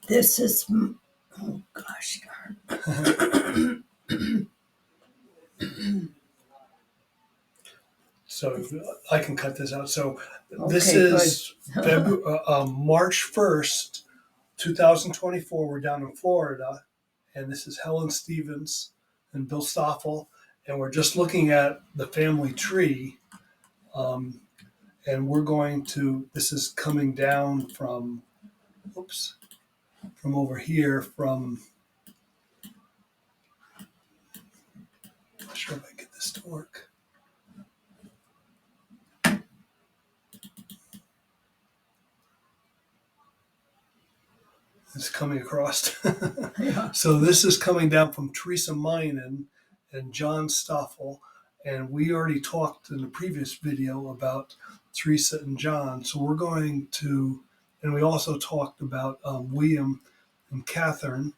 This is, oh gosh darn. So I can cut this out. So this Okay, good. is March 1st, 2024. We're down in Florida, and this is Helen Stevens and Bill Stoffel, and we're just looking at the family tree. Um, and we're going to, this is coming down from, oops, from over here, from, I'm not sure if I can get this to work. It's coming across. Yeah. So this is coming down from Teresa Minen and John Stoffel. And we already talked in the previous video about Teresa and John. So we're going to, and we also talked about William and Catherine.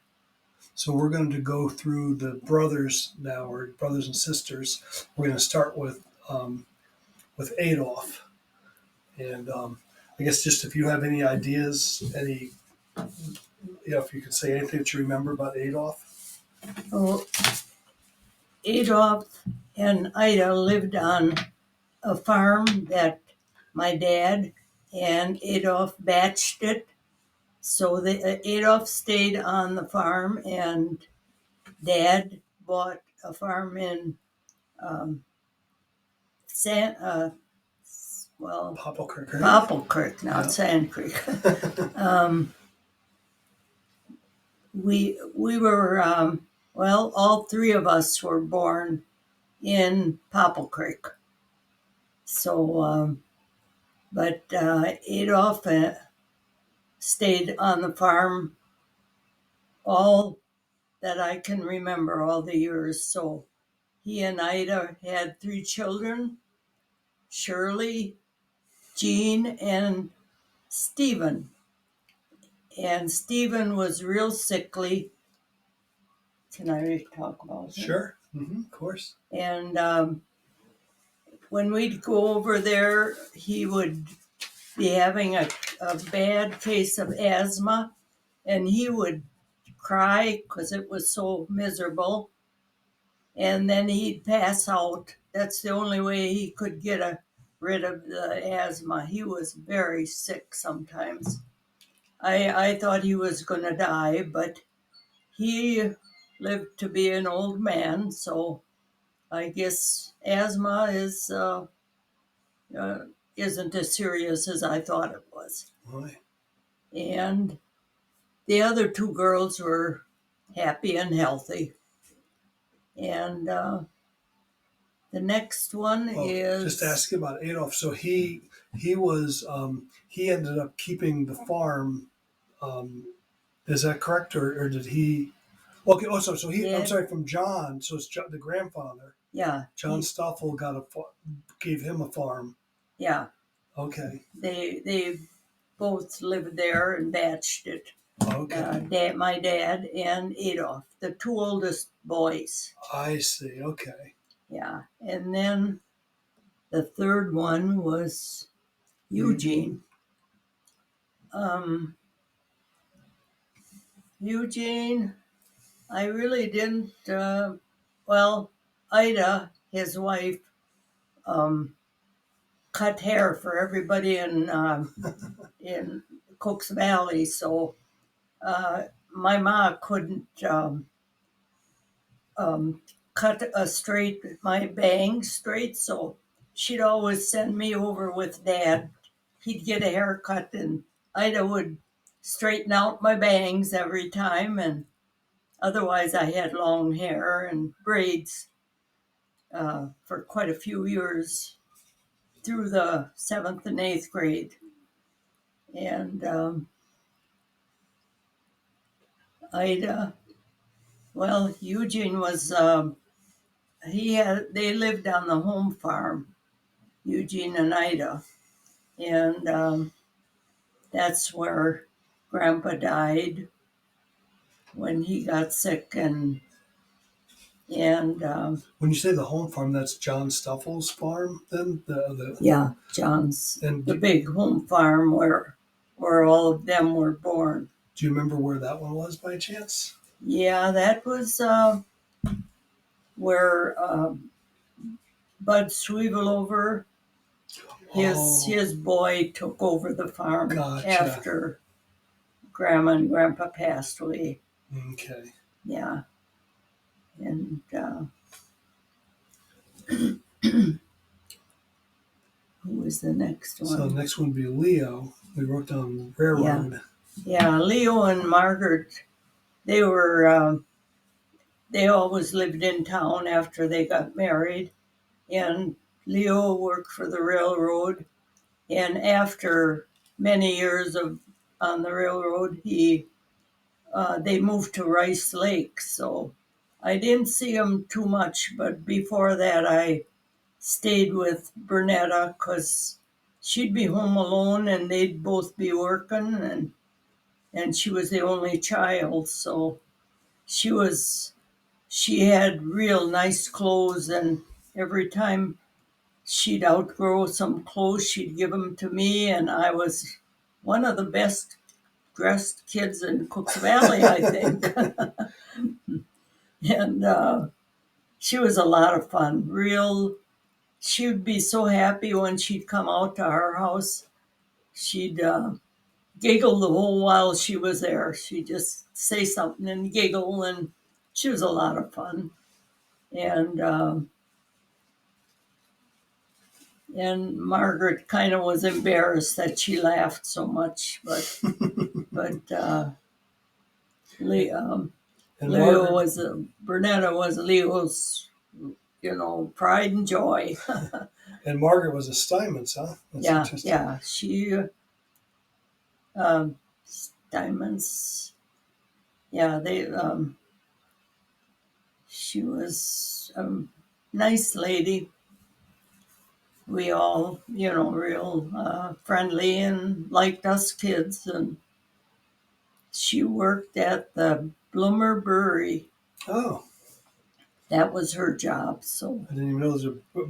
So we're going to go through the brothers now, or brothers and sisters. We're going to start with Adolf. And I guess just if you have any ideas, if you could say anything that you remember about Adolf. Well, Adolf and Ida lived on a farm that my dad and Adolf batched it. So Adolf stayed on the farm, and Dad bought a farm in um, San, Popple Creek, right? Popple Creek, not Yeah. Sand Creek. um, we were all three of us were born in Popple Creek. So, but Adolf stayed on the farm all that I can remember, all the years. So he and Ida had three children: Shirley, Jean, and Stephen. And Stephen was real sickly. Can I talk about him? Sure. Of course. And when we'd go over there, he would be having a bad case of asthma, and he would cry because it was so miserable. And then he'd pass out. That's the only way he could get rid of the asthma. He was very sick sometimes. I thought he was going to die, but he lived to be an old man, so I guess asthma uh, isn't as serious as I thought it was. Right. And the other two girls were happy and healthy. And the next one is just asking about Adolf. So he was he ended up keeping the farm. Is that correct, or did he? Okay. Oh, so he. Yeah. I'm sorry. From John. So it's John, the grandfather. Yeah. John Stoffel gave him a farm. Yeah. Okay. They both lived there and batched it. Okay. My dad and Adolf, the two oldest boys. I see. Okay. Yeah. And then the third one was Eugene. Eugene, I really didn't. Ida, his wife, cut hair for everybody in Cooks Valley, so my ma couldn't cut my bangs straight, so she'd always send me over with Dad. He'd get a haircut, and Ida would straighten out my bangs every time, and otherwise I had long hair and braids for quite a few years through the 7th and 8th grade. And Ida, Eugene was, they lived on the home farm, Eugene and Ida. And that's where Grandpa died when he got sick. And when you say the home farm, that's John Stuffel's farm, then John's, and the big home farm where all of them were born. Do you remember where that one was by chance? Yeah, that was where Bud Sweevelover, Oh, his boy took over the farm gotcha. after Grandma and Grandpa passed away. Okay. Yeah, and who was the next So the one? next one would be Leo. We wrote down Yeah, railroad. yeah. Leo and Margaret, they were they always lived in town after they got married, and Leo worked for the railroad. And after many years of on the railroad, they moved to Rice Lake. So I didn't see him too much, but before that, I stayed with Bernetta because she'd be home alone and they'd both be working, and she was the only child, so she was she had real nice clothes, and every time she'd outgrow some clothes, she'd give them to me, and I was one of the best dressed kids in Cooks Valley, I think. And she was a lot of fun. She would be so happy when she'd come out to our house. She'd giggle the whole while she was there. She'd just say something and giggle, and she was a lot of fun. And and Margaret kind of was embarrassed that she laughed so much, but Le, um, And Leo Margaret was Bernetta was Leo's, pride and joy. and Margaret was a Steinmetz, huh? That's Yeah, interesting. yeah. She um, diamonds. Yeah, they. She was a nice lady. We all, real friendly and liked us kids. And she worked at the Bloomer Brewery. Oh, That was her job. So I didn't even know there was a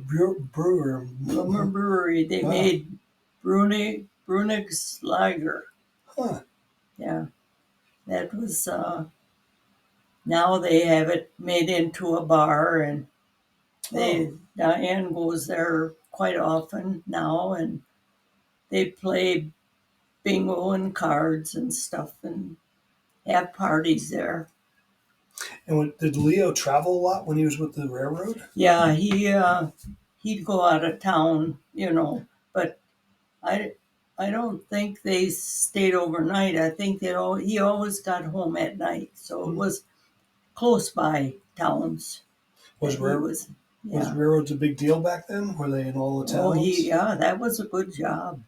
brewer. Bloomer Brewery, they Wow. made Brunig's Lager. Huh. Yeah, that was. Now they have it made into a bar, and Oh. Diane goes there quite often now, and they play bingo and cards and stuff, and have parties there. And did Leo travel a lot when he was with the railroad? Yeah, he'd go out of town, but I I don't think they stayed overnight. I think he always got home at night, so it Hmm. was close by towns Was that he rail was. was Yeah. railroads a big deal back then? Were they in all the Oh, towns? yeah, that was a good job.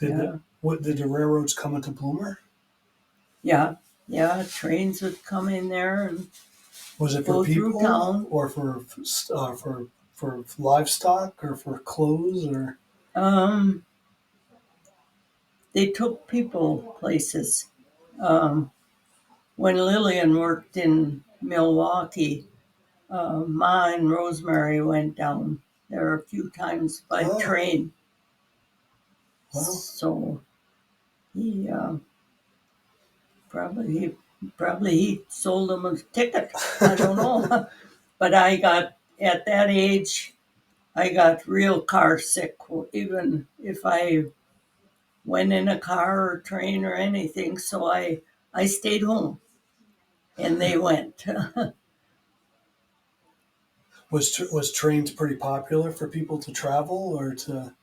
Yeah, Did the railroads come into Bloomer? yeah, yeah. Trains would come in there and Was it for go through people town. or for livestock or for clothes or? Um, they took people places. Um, when Lillian worked in Milwaukee, Ma and Rosemary went down there a few times by Oh, train. well, So he probably he sold them a ticket. I don't know, but I got at that age. I got real car sick. Even if I went in a car or train or anything, so I stayed home and they went. was trains pretty popular for people to travel or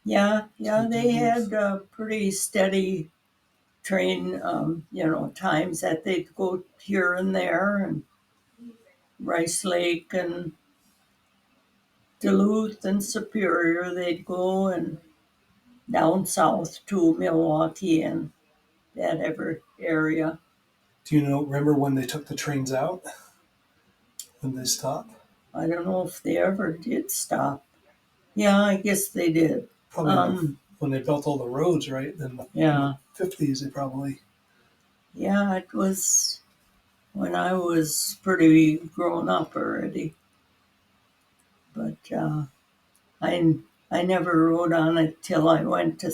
Yeah, yeah, to they deal with? had pretty steady train, times that they'd go here and there, and Rice Lake and Duluth and Superior, they'd go, and down south to Milwaukee and that ever area. Do you remember when they took the trains out? When they stopped? I don't know if they ever did stop. Yeah, I guess they did. Probably Um, when they built all the roads, right? In the yeah, 50s, they probably. yeah, it was when I was pretty grown up already, but I I never rode on it till I went to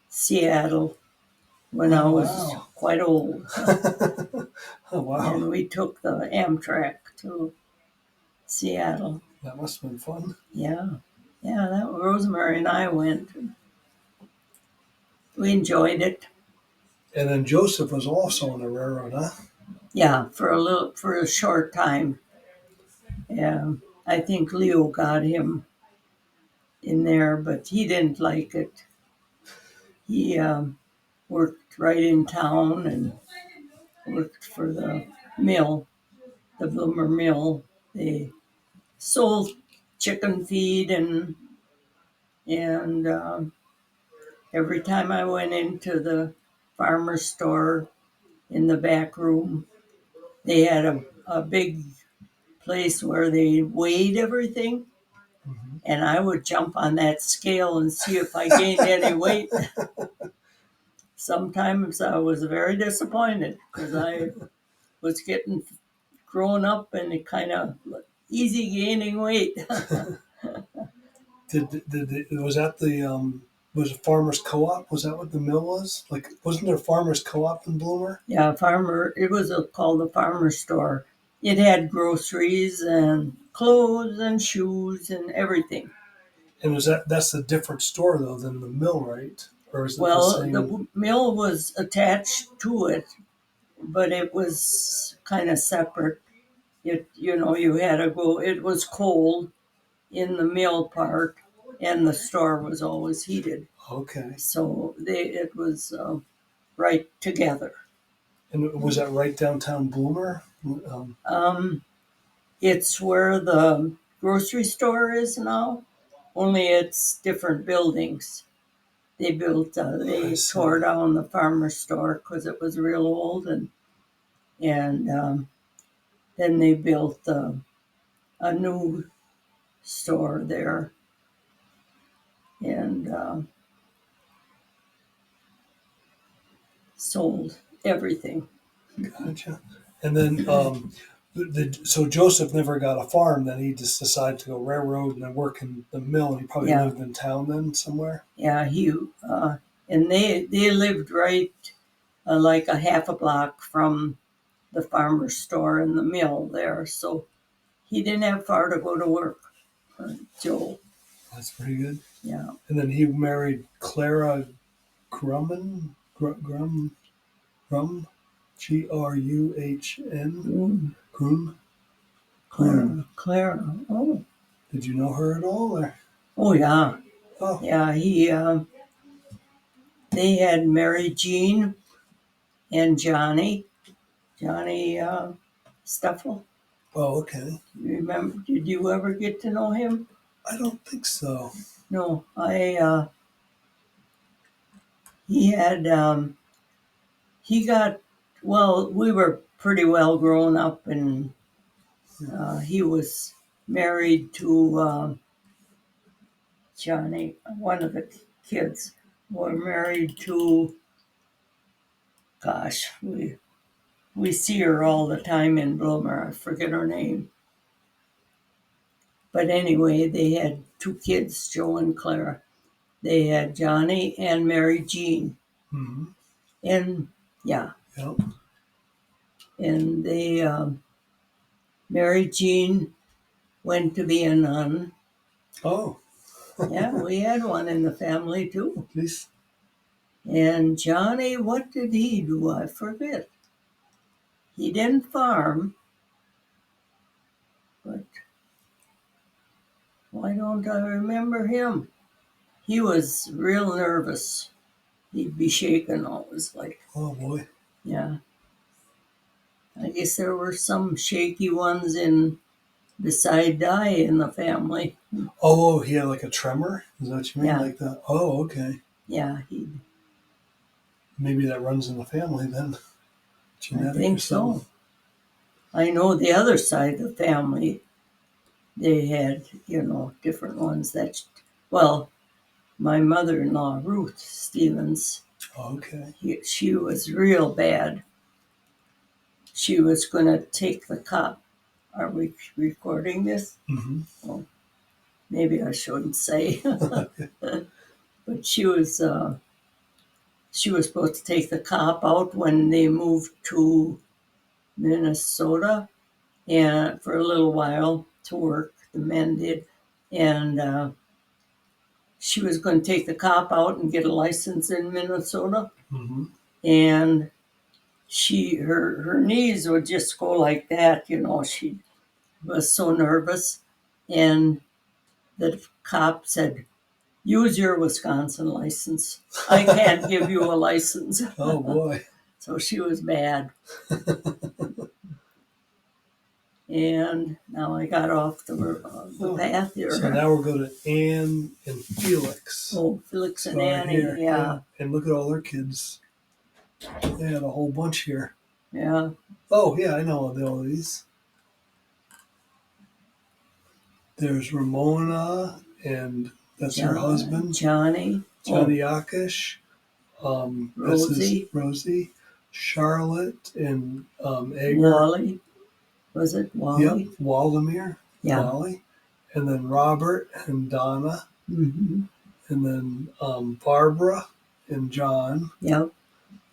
Seattle when I was wow. quite old. Oh, wow. And we took the Amtrak to Seattle. That must have been fun. Yeah. Yeah, that Rosemary and I went. We enjoyed it. And then Joseph was also on the railroad, huh? Yeah, for a short time. Yeah. I think Leo got him in there, but he didn't like it. He worked right in town and worked for the mill, the Bloomer Mill. They sold chicken feed and every time I went into the farmer's store in the back room, they had a big place where they weighed everything, Mhm. and I would jump on that scale and see if I gained any weight. Sometimes I was very disappointed because I was getting grown up and it kind of easy gaining weight. Was that the was it Farmers Co-op? Was that what the mill was? Like, wasn't there Farmers Co-op in Bloomer? Yeah, it was called the farmer store. It had groceries and clothes and shoes and everything. And that's a different store though than the mill, right? Or is it the Well, same? the mill was attached to it, but it was kind of separate. You had to go. It was cold in the mill part, and the store was always heated. Okay. So it was right together. And was that right downtown Bloomer? Um, Um, it's where the grocery store is now, only it's different buildings. I They tore see. down the farmer's store because it was real old, and then they built a new store there, and sold everything. Gotcha. And then so Joseph never got a farm. Then he just decided to go railroad and then work in the mill. And he probably Yeah, lived in town then somewhere. yeah. And they lived right like a half a block from the farmer's store and the mill there, so he didn't have far to go to work. Joel, That's pretty good. yeah. And then he married Clara Grum, Gruhn, Mm, Groom, Groom. Clara. Oh, Did you know her at all? Or? oh yeah, Oh, yeah. They had Mary Jean and Johnny Stuffle. oh, okay. Remember? Did you ever get to know him? I don't think so. No, I. He had. He got. Well, we were pretty well grown up, and he was married to Johnny. One of the kids were married to. Gosh, we see her all the time in Bloomer. I forget her name. But anyway, they had two kids, Joe and Clara. They had Johnny and Mary Jean. Mm-hmm. And yeah, Yep. and Mary Jean went to be a nun. Oh, Yeah, we had one in the family too. geez. And Johnny, what did he do? I forget. He didn't farm, but why don't I remember him? He was real nervous. He'd be shaking always, like, Oh boy. yeah. I guess there were some shaky ones in beside Di in the family. Oh, he had like a tremor. Is that what you mean? Yeah, Like that? Oh, okay. yeah, Maybe that runs in the family then, I genetic or think something. so. I know the other side of the family, they had, different ones well, my mother-in-law, Ruth Stevens, Okay. she was real bad. She was going to take the cop. Are we recording this? Mm-hmm. Well, maybe I shouldn't say. But she was she was supposed to take the cop out when they moved to Minnesota and for a little while to work. The men did, and she was going to take the cop out and get a license in Minnesota, Mm-hmm. and her knees would just go like that. She was so nervous, and the cop said, "Use your Wisconsin license. I can't give you a license." Oh boy. So she was bad. And now I got off the path here. So now we're going to Anne and Felix. Oh, Felix and So right Annie, here, yeah. And look at all their kids. They have a whole bunch here. Yeah. Oh yeah, I know all these. There's Ramona, and that's her husband, Johnny. Johnny Yakish. This is Rosie, Charlotte, and Agar. Wally. Was it Wally? Yep, Waldemir. Yeah. Wally. And then Robert and Donna. Mm-hmm. And then Barbara and John. Yep.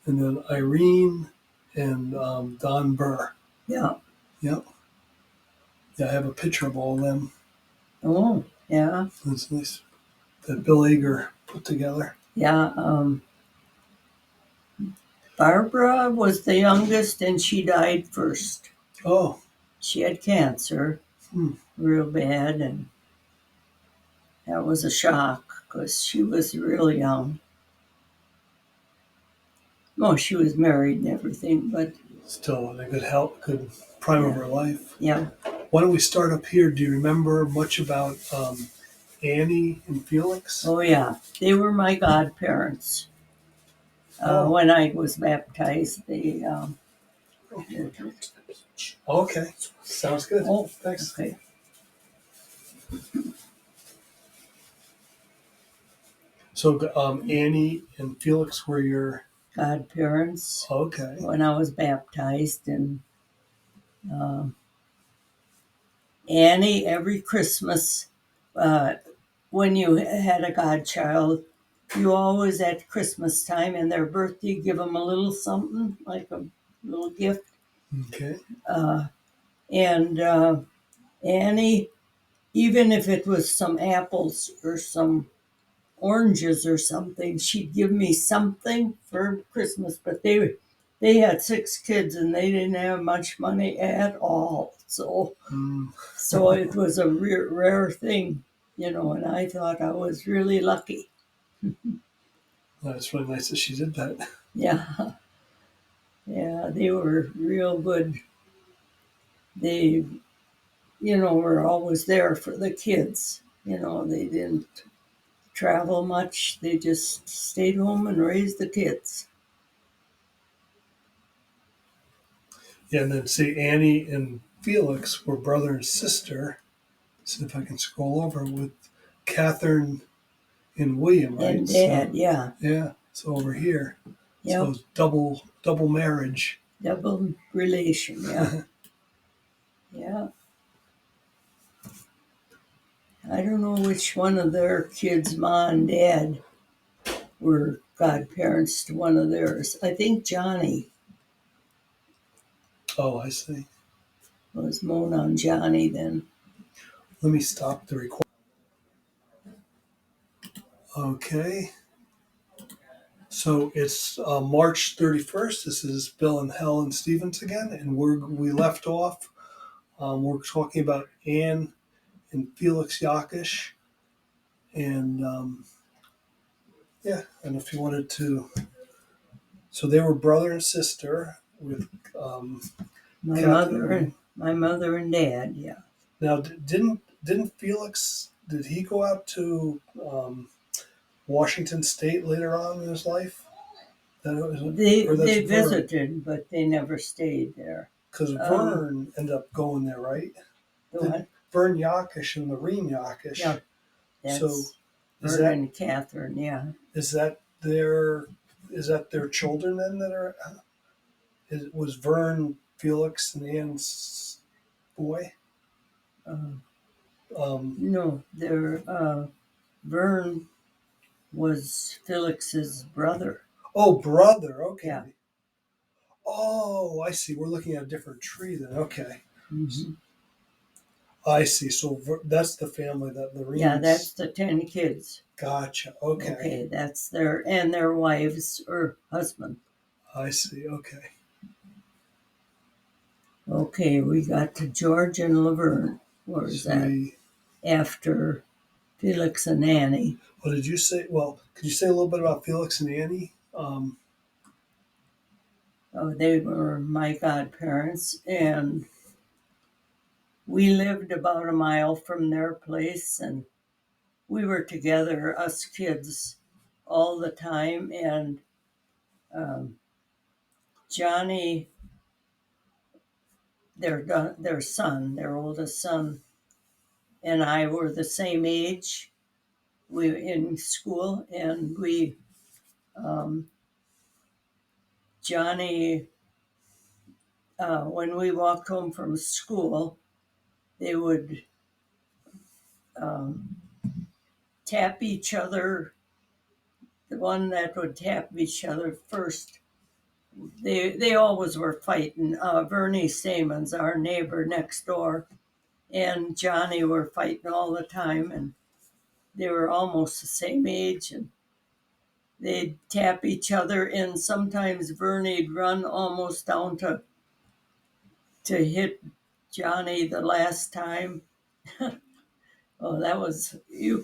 And then Irene and Don Burr. Yeah. Yep. Yeah, I have a picture of all of them. Oh, yeah. That's nice. That Bill Ager put together. Yeah. Barbara was the youngest, and she died first. Oh. She had cancer, real bad, and that was a shock because she was real young. Oh, she was married and everything, but still in a good health, good prime of her life. Yeah. Why don't we start up here? Do you remember much about Annie and Felix? Oh, yeah. They were my godparents. When I was baptized, they... Okay. Sounds good. Oh, thanks. Okay. So Annie and Felix were your godparents. Okay. When I was baptized, and Annie, every Christmas, when you had a godchild, you always at Christmas time and their birthday give them a little something, like a little gift. Okay. And Annie, even if it was some apples or some oranges or something, she'd give me something for Christmas. But they had 6 kids and they didn't have much money at all. So it was a rare thing, and I thought I was really lucky. That's really nice that she did that. Yeah. Yeah, they were real good. They, were always there for the kids. They didn't travel much. They just stayed home and raised the kids. Yeah, and then see, Annie and Felix were brother and sister. See if I can scroll over with Catherine and William, right? And Dad, yeah. Yeah. So over here. Yep. So it's double marriage. Double relation, yeah. Yeah. I don't know which one of their kids, Ma and Dad, were godparents to one of theirs. I think Johnny Oh, I see. was Mona and Johnny then. Let me stop the recording. Okay. So it's March 31st. This is Bill and Helen Stevens again, and we left off. We're talking about Anne and Felix Yakish, and and if you wanted to, so they were brother and sister with My mother and Dad, yeah. Now, didn't Felix? Did he go out to Washington State later on in his life? They visited, but they never stayed there. Because Vern ended up going there, right? What? Vern Yakish and Lorene Yakish. Yeah, that's so Vern and Catherine. Yeah. Is that their children then that are? Was Vern Felix and Anne's boy? No, Vern was Felix's brother. Oh, brother. Okay. Yeah. Oh, I see. We're looking at a different tree then. Okay. Hmm. I see. So that's the family that Yeah, that's Lorene's. the 10 kids. Gotcha. Okay. Okay, that's their wives or husband. I see. Okay. Okay, we got to George and Laverne. Where's So that? we. After Felix and Annie. What did you say? Well, could you say a little bit about Felix and Annie? Oh, they were my godparents, and we lived about a mile from their place, and we were together, us kids, all the time. And um, Johnny, their son, their oldest son, and I were the same age. We were in school, and um, Johnny, when we walked home from school, they would um, tap each other. The one that would tap each other first, they always were fighting. Bernie Stamens, our neighbor next door, and Johnny were fighting all the time, and they were almost the same age, and they'd tap each other, and sometimes Bernie'd run almost down to hit Johnny the last time. Oh, that was,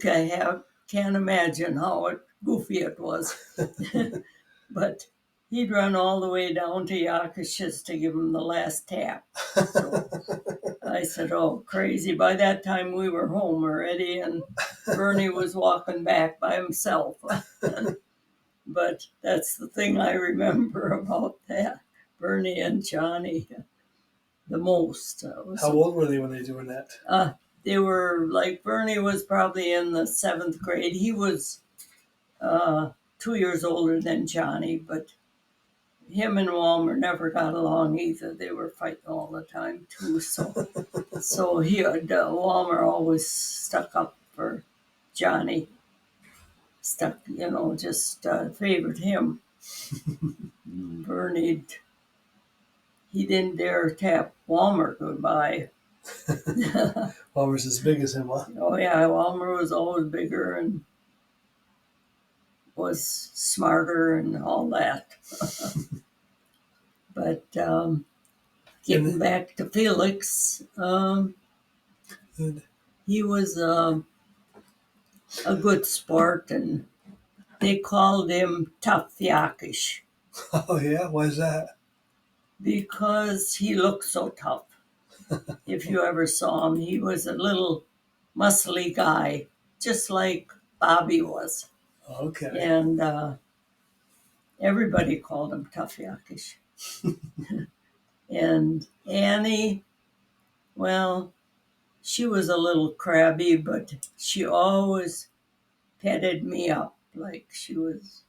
can't imagine how goofy it was. But he'd run all the way down to Yakish's to give him the last tap. So I said, oh, crazy. By that time, we were home already, and Bernie was walking back by himself. But that's the thing I remember about that, Bernie and Johnny the most. How old were they when they were doing that? They were like, Bernie was probably in the 7th grade. He was 2 years older than Johnny, but him and Walmer never got along either. They were fighting all the time too. So Walmer always stuck up for Johnny. Just favored him. Bernie, he didn't dare tap Walmer goodbye. Walmer's as big as him, huh? Oh yeah, Walmer was always bigger and was smarter and all that. But getting back to Felix, he was a good sport, and they called him Tough Yakish Oh yeah, why is that? because he looked so tough. If you ever saw him, he was a little muscly guy, just like Bobby was. Okay. And everybody called him Tough Yakish. And Annie, well, she was a little crabby, but she always petted me up like she was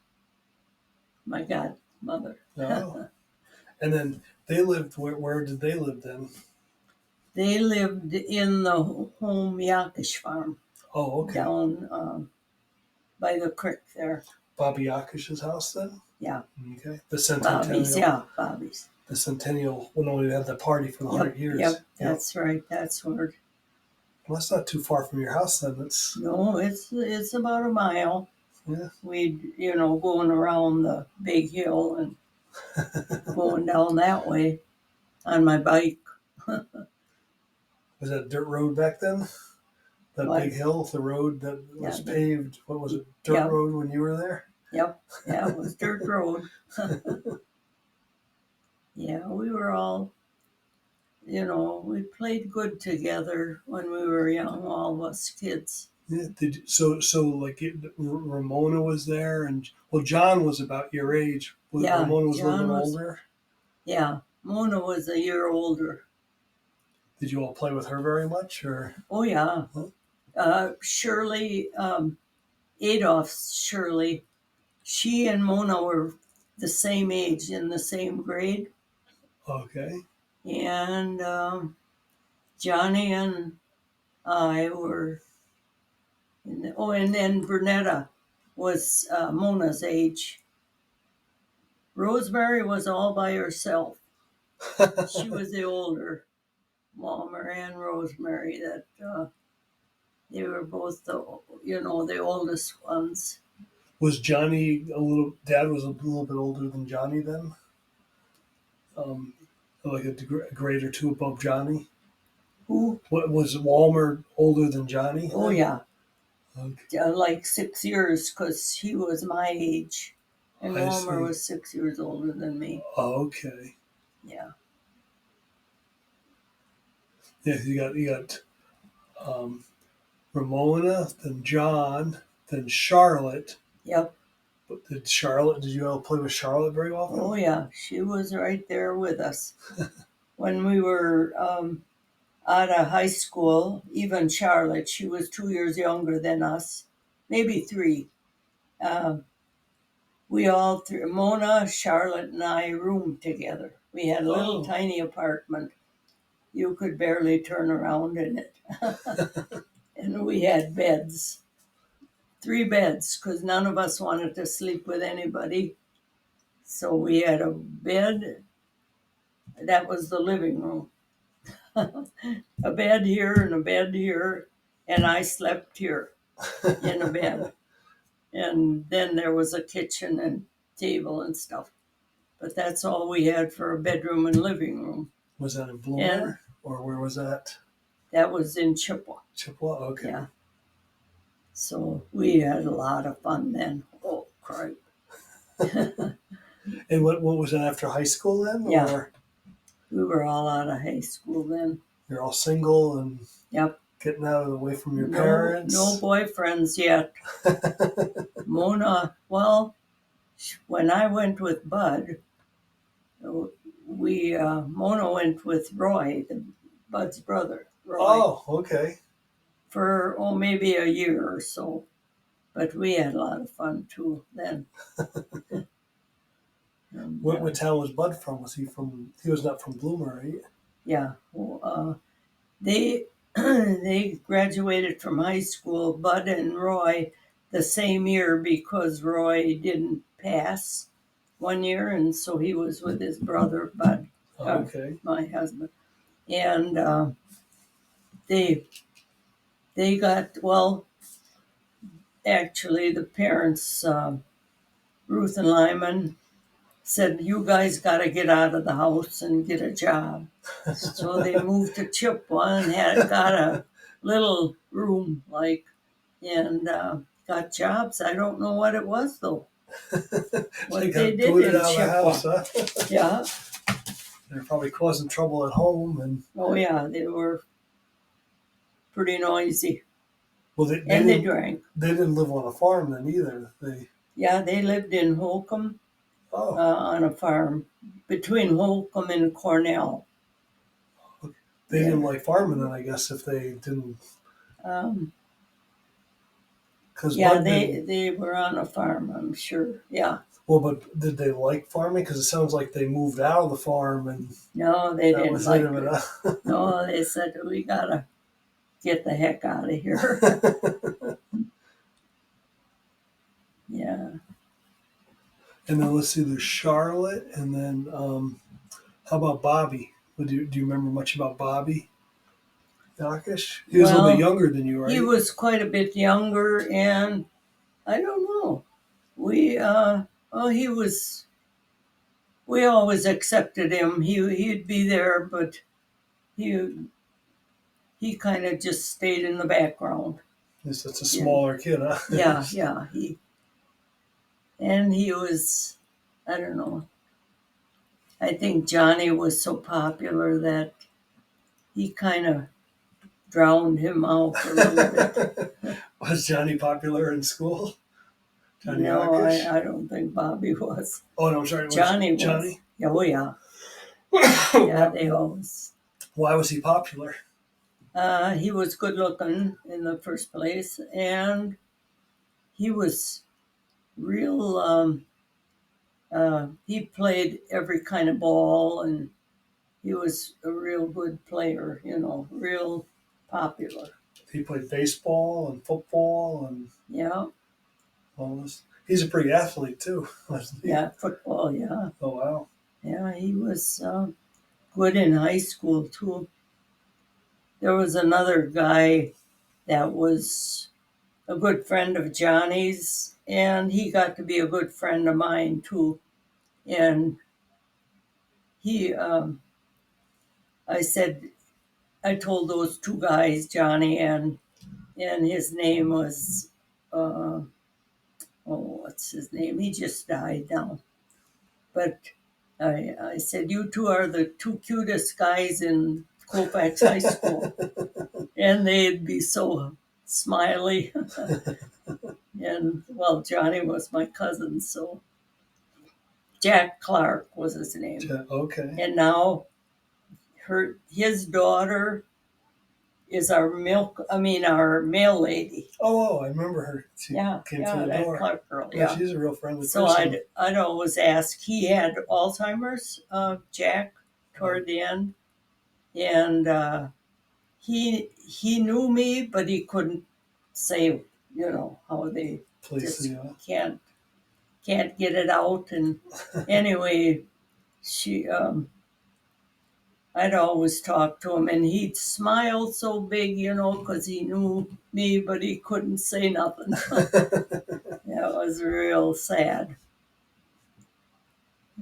my godmother. Oh. And then they lived, where did they live then? They lived in the home Yakish farm Oh, okay. down by the creek there. Bobby Yakish's house then? Yeah. Okay. The centennial. Bobby's. The centennial, when we had the party for the 100 years. Yep, that's right. That's where. Well, that's not too far from your house then. No, it's about a mile. Yeah. We'd, going around the big hill and going down that way on my bike. Was that a dirt road back then? That What? big hill, the road that was Yeah. paved. What was it? Dirt road when you were there? Yep. Yeah, it was dirt road. Yeah, we were all, we played good together when we were young, all of us kids. Yeah. Ramona was there, and well, John was about your age. Yeah, Ramona was a John little bit was. older. Yeah, Mona was a year older. Did you all play with her very much, or? Oh yeah, Shirley, Adolph's Shirley. She and Mona were the same age in the same grade, Okay. and Johnny and I were. And then Bernetta was Mona's age. Rosemary was all by herself. She was the older, Walmer and Rosemary. That they were both the oldest ones. Was Johnny a little? Dad was a little bit older than Johnny then. Like a grade or two above Johnny. Who? What was Walmer older than Johnny? Oh then? yeah, Okay. like 6 years, because he was my age, and I Walmer see. was 6 years older than me. Okay. Yeah. Yeah, you got Ramona, then John, then Charlotte. Yep. But did you all play with Charlotte very often? Oh yeah, she was right there with us when we were out of high school. Even Charlotte, she was 2 years younger than us, maybe three. Um, we all three, Mona, Charlotte, and I roomed together. We had a little Oh. tiny apartment. You could barely turn around in it. And we had beds, 3 beds, because none of us wanted to sleep with anybody. So we had a bed, that was the living room. A bed here and a bed here, and I slept here in a bed. And then there was a kitchen and table and stuff. But that's all we had for a bedroom and living room. Was that in And Bloomere? Or where was that? that was in Chippewa. Chippewa? Okay. Yeah. So we had a lot of fun then. Oh, crap. And what was that after high school then? Yeah. Or We were all out of high school then. you're all single and Yep. getting out of the way from your No parents? boyfriends yet. Mona, well, when I went with Bud, Mona went with Roy, Bud's brother, Roy, Oh, okay. for maybe a year or so. But we had a lot of fun too then. And, What town was Bud from? Was he from? He was not from Bloomer, right? yeah, well, they they graduated from high school, Bud and Roy, the same year, because Roy didn't pass one year, and so he was with his brother Bud, Okay. my husband, and they got, well, actually the parents, Ruth and Lyman, said, you guys got to get out of the house and get a job. So they moved to Chippewa and got a little room, like, and got jobs. I don't know what it was though. What They they got did booted in out of the Chippewa. house, huh? Yeah. They're probably causing trouble at home, and Oh yeah, they were pretty noisy, well, they and they didn't drank. live on a farm then either. Yeah, they lived in Holcomb, Oh, on a farm between Holcomb and Cornell. they Yeah. didn't like farming then, I guess, if they didn't. Um, Because yeah, they were on a farm, I'm sure. Yeah. well, but did they like farming? Because it sounds like they moved out of the farm and No, they that didn't was like it. it. No, they said, we gotta get the heck out of here. Yeah. And then let's see, there's Charlotte, and then how about Bobby? Do you remember much about Bobby Knockish? He was a little bit younger than you, right? He was quite a bit younger, and I don't know. He was. We always accepted him. He'd be there, but he kind of just stayed in the background. Yes, that's a smaller kid, huh? Yeah. He was. I don't know. I think Johnny was so popular that he kind of drowned him out a little bit. Was Johnny popular in school? Johnny No, Knockish? I don't think Bobby was. Oh no, I'm sorry. Johnny was. Johnny? Oh yeah. Yeah, they always. Why was he popular? He was good looking in the first place, and he was real. He played every kind of ball, and he was a real good player. Real popular. He played baseball and football and Yeah. all this. He's a pretty athlete too, wasn't he? Yeah, football, yeah. Oh wow. Yeah, he was good in high school too. There was another guy that was a good friend of Johnny's, and he got to be a good friend of mine too. And he, I said, I told those two guys, Johnny and his name was, uh, oh, what's his name? He just died now. But I said, you two are the two cutest guys in Colfax High School. And they'd be so smiley. And well, Johnny was my cousin, so Jack Clark was his name. Okay. And now his daughter is our mail lady. Oh, I remember her. She Yeah, came yeah, through the that door. Clark girl. Yeah, Yeah. she's a real friendly So person. I'd always ask. He had Alzheimer's, Jack, toward the end, and he knew me, but he couldn't say, how they Please, just yeah. can't get it out. And anyway, she I'd always talk to him, and he'd smile so big, because he knew me, but he couldn't say nothing. That was real sad.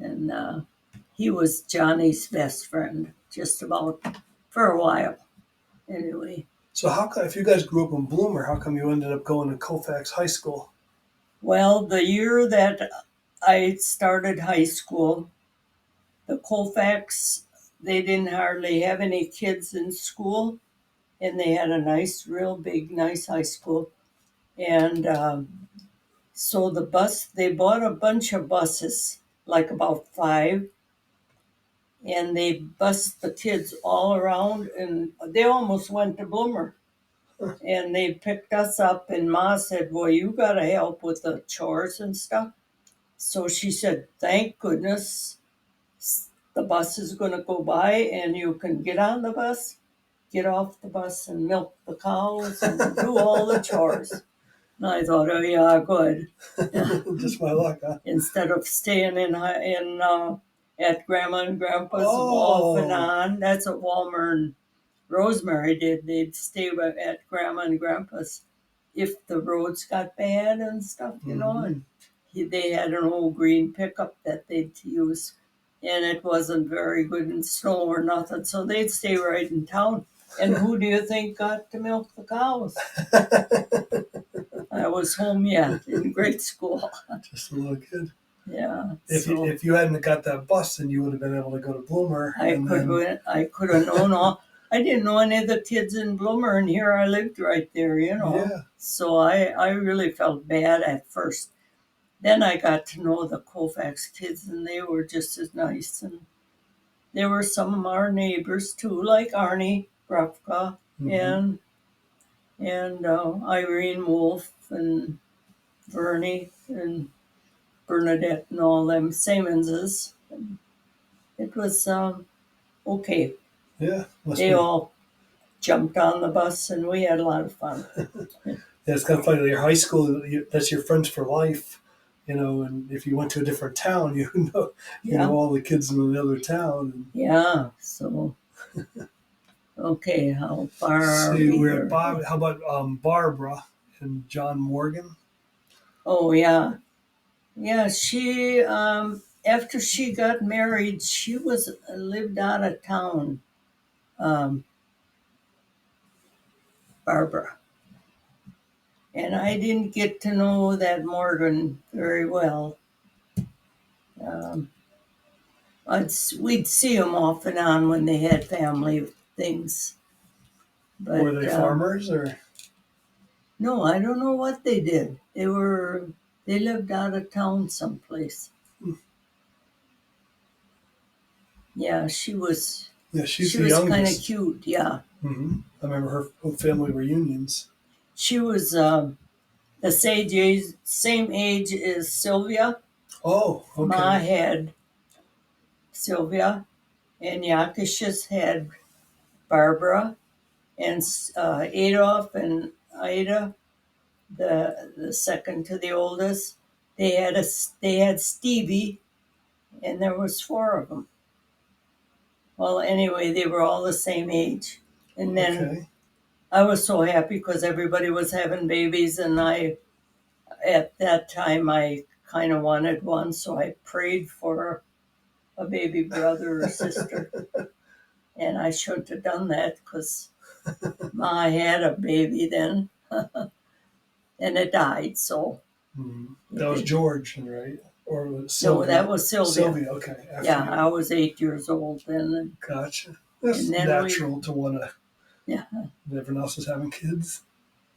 And he was Johnny's best friend, just about for a while. Anyway, So how come, if you guys grew up in Bloomer, how come you ended up going to Colfax High School? well, the year that I started high school, the Colfax, they didn't hardly have any kids in school, and they had a nice, real big, nice high school. And so they bought a bunch of buses, like about 5, and they bussed the kids all around, and they almost went to Bloomer. And they picked us up, and Ma said, well, you got to help with the chores and stuff. So she said, thank goodness the bus is going to go by, and you can get on the bus, get off the bus, and milk the cows and do all the chores. And I thought, oh, yeah, good. Just my luck, huh? Instead of staying at Grandma and Grandpa's off and Oh. on. That's what Walmer and Rosemary did. They'd stay at Grandma and Grandpa's if the roads got bad and stuff, and they had an old green pickup that they'd use, and it wasn't very good in snow or nothing, so they'd stay right in town. And who do you think got to milk the cows? I was home yet in grade school. Just a little kid. Yeah. If you hadn't got that bus, then you would have been able to go to Bloomer. I could have known all. I didn't know any of the kids in Bloomer, and here I lived right there, Yeah. So I really felt bad at first. Then I got to know the Colfax kids, and they were just as nice. And there were some of our neighbors too, like Arnie Grufka and Irene Wolf and Bernie and Bernadette and all them Simonses. It was okay. Yeah. They all jumped on the bus, and we had a lot of fun. Yeah, it's kind of funny. Your high school, that's your friends for life, and if you went to a different town, you know all the kids in the other town. Yeah, so, okay, how far are See, we we're here? at Bob. How about Barbara and John Morgan? Oh, yeah. Yeah, she, after she got married, she lived out of town, um, Barbara. And I didn't get to know that Morgan very well. Um, we'd see them off and on when they had family things. But, Were they farmers or? no, I don't know what they did. They lived out of town someplace. Yeah, she was. Yeah, she's She the was kind of youngest. cute. Yeah, I remember her family reunions. she was the same age as Sylvia. Oh, okay. Ma had Sylvia, and Yakish's had Barbara, and Adolf and Ida, the second to the oldest. they had Stevie, and there was 4 of them. Well, anyway, they were all the same age. And then Okay. I was so happy because everybody was having babies, and at that time, I kind of wanted one, so I prayed for a baby brother or sister. And I shouldn't have done that because I had a baby then, and it died. So That was George, right? Or was no, Sylvia? that was Sylvia. Sylvia, okay. After Yeah, you. I was 8 years old then. Gotcha. That's And then natural to want to. Yeah. Everyone else is having kids.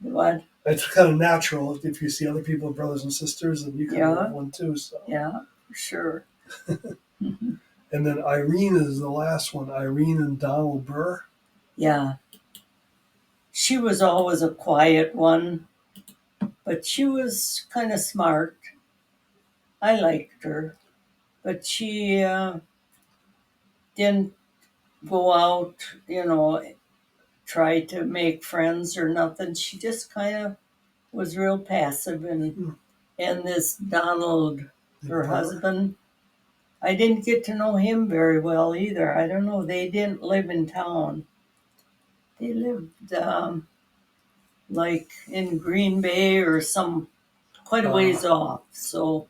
What? It's kind of natural if you see other people, brothers and sisters, and you kind of have one too. So. Yeah, for sure. And then Irene is the last one. Irene and Donald Burr. Yeah. She was always a quiet one, but she was kind of smart. I liked her, but she didn't go out, try to make friends or nothing. She just kind of was real passive. And this Donald, her husband, I didn't get to know him very well either. I don't know. They didn't live in town. They lived like in Green Bay or quite a ways off. So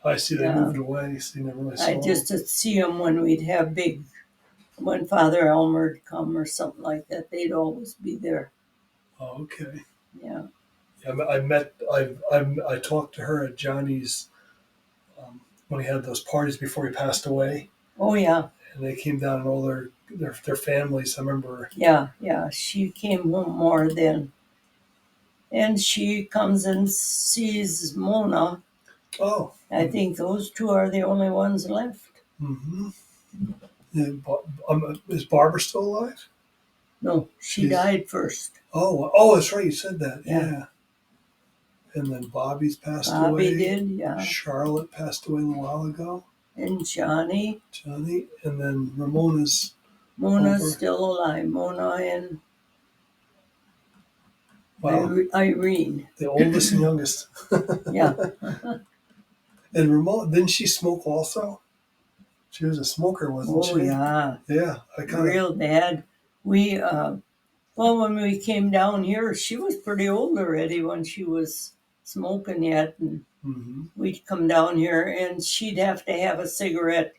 I see they moved away, so you never really saw I just would see them when we'd have when Father Elmer'd come or something like that. They'd always be there. Oh, okay. Yeah. I talked to her at Johnny's when he had those parties before he passed away. Oh yeah. And they came down and all their families. I remember. Yeah. She came home more then. And she comes and sees Mona. Oh. I think those 2 are the only ones left. Mm-hmm. Yeah, is Barbara still alive? No, she died first. Oh, that's right. You said that. Yeah. Yeah. And then Bobby's passed away. Bobby did, yeah. Charlotte passed away a little while ago. And Johnny. And then Mona's still alive. Mona and wow. Irene. The oldest and youngest. Yeah. And Ramona, didn't she smoke also? She was a smoker, wasn't she? Oh, yeah. Yeah. Real bad. When we came down here, she was pretty old already when she was smoking yet. And we'd come down here and she'd have to have a cigarette.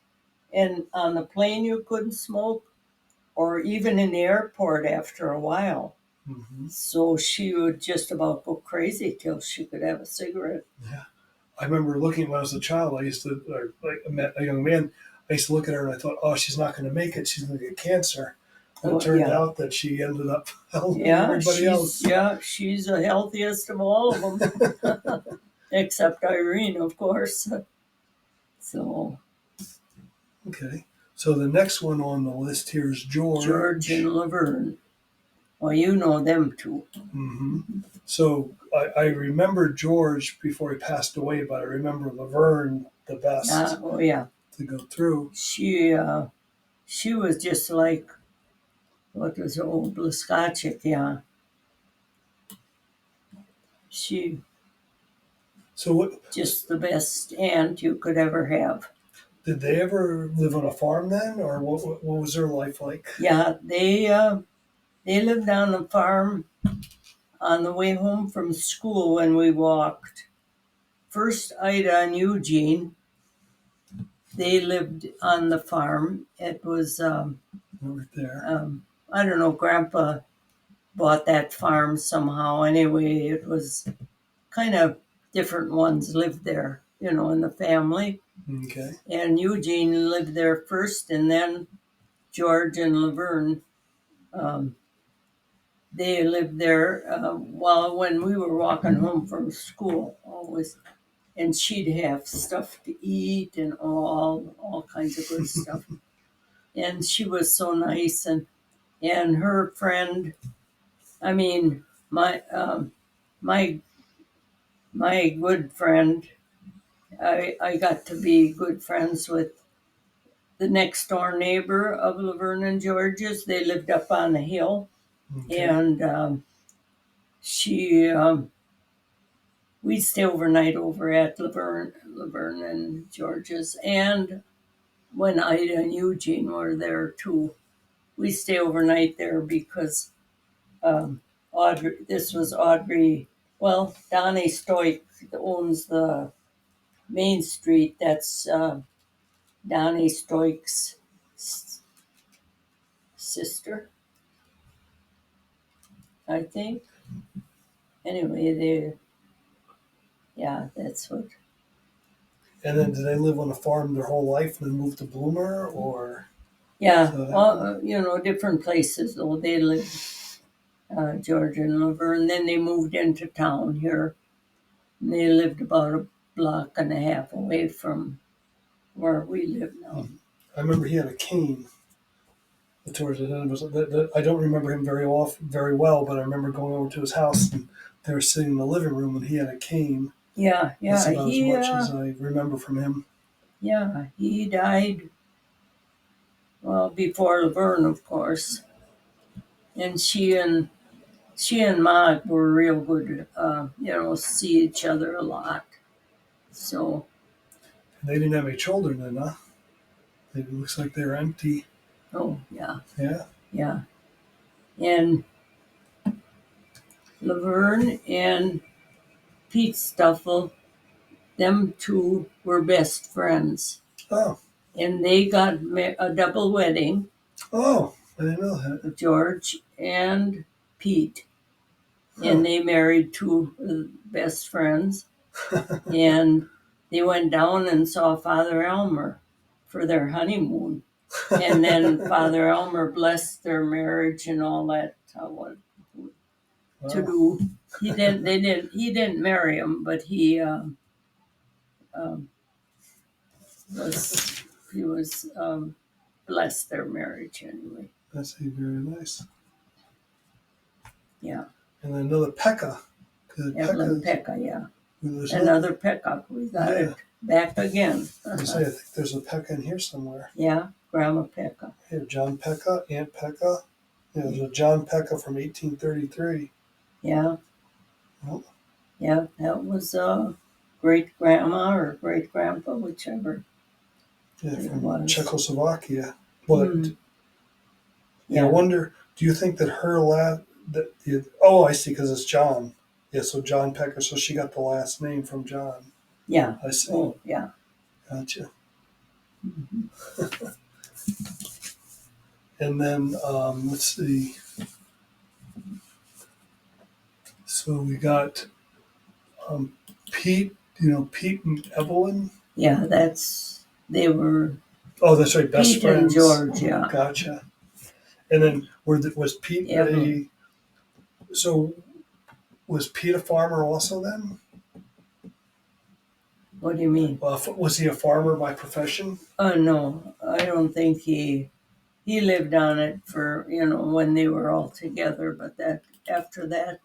And on the plane, you couldn't smoke, or even in the airport after a while. So she would just about go crazy till she could have a cigarette. Yeah. I remember looking when I was a child, I met a young man. I used to look at her and I thought, oh, she's not going to make it. She's going to get cancer. And it turned out that she ended up helping everybody else. Yeah, she's the healthiest of all of them, except Irene, of course. So. Okay. So the next one on the list here is George. George and Laverne. Well, you know them too. So I remember George before he passed away, but I remember Laverne the best. Yeah. To go through. She was just like, what was her old Blaskachik, yeah. She just the best aunt you could ever have. Did they ever live on a farm then, or what was their life like? Yeah, they lived on the farm on the way home from school when we walked. First, Ida and Eugene, they lived on the farm. It was right there. I don't know, Grandpa bought that farm somehow. Anyway, it was kind of different ones lived there, in the family. Okay. And Eugene lived there first, and then George and Laverne, they lived there when we were walking home from school, always. And she'd have stuff to eat and all kinds of good stuff. And she was so nice, and her friend, I mean, my good friend, I got to be good friends with the next door neighbor of Laverne and George's. They lived up on the hill. Okay. And she we'd stay overnight over at Laverne and George's. And when Ida and Eugene were there too, we stay overnight there because this was Audrey, well, Donnie Stoik owns the Main Street. That's Donnie Stoik's sister, I think. Anyway, yeah, that's what. And then did they live on a farm their whole life and then move to Bloomer, or? Yeah, So different places though. They lived, George and Laverne. Then they moved into town here. And they lived about a block and a half away from where we live now. I remember he had a cane towards the end. I don't remember him very well, but I remember going over to his house and they were sitting in the living room and he had a cane. Yeah, That's about as much as I remember from him. Yeah, he died, well, before Laverne, of course. And she and Ma were real good, see each other a lot. So. And they didn't have any children then, huh? It looks like they're empty. Oh, yeah. Yeah. Yeah. And Laverne and Pete Stuffle, them two were best friends. Oh. And they got a double wedding. Oh, I didn't know that. George and Pete. Huh. And they married two best friends. And they went down and saw Father Elmer for their honeymoon. And then Father Elmer blessed their marriage and all that. To do. He didn't marry him, but he was blessed their marriage anyway. That's very nice. Yeah. And then another Pekka. Evelyn Pekka, yeah. Another Pekka. We got it back again. I think there's a Pekka in here somewhere. Yeah, Grandma Pekka. Yeah, John Pekka, Aunt Pekka. Yeah, there's a John Pekka from 1833. Yeah. Oh. Yeah, that was great grandma or great grandpa, whichever. Yeah, from Czechoslovakia. But yeah. I wonder, do you think that her I see, because it's John. Yeah, so John Pekka, so she got the last name from John. Yeah. I see. Oh, yeah. Gotcha. Mm-hmm. And then, let's see. So we got Pete, Pete and Evelyn. Yeah, they were. Oh, that's right, best Pete friends. And George, yeah. Gotcha. And then was Pete was Pete a farmer also then? What do you mean? Was he a farmer by profession? No, I don't think he lived on it for, when they were all together, but after that,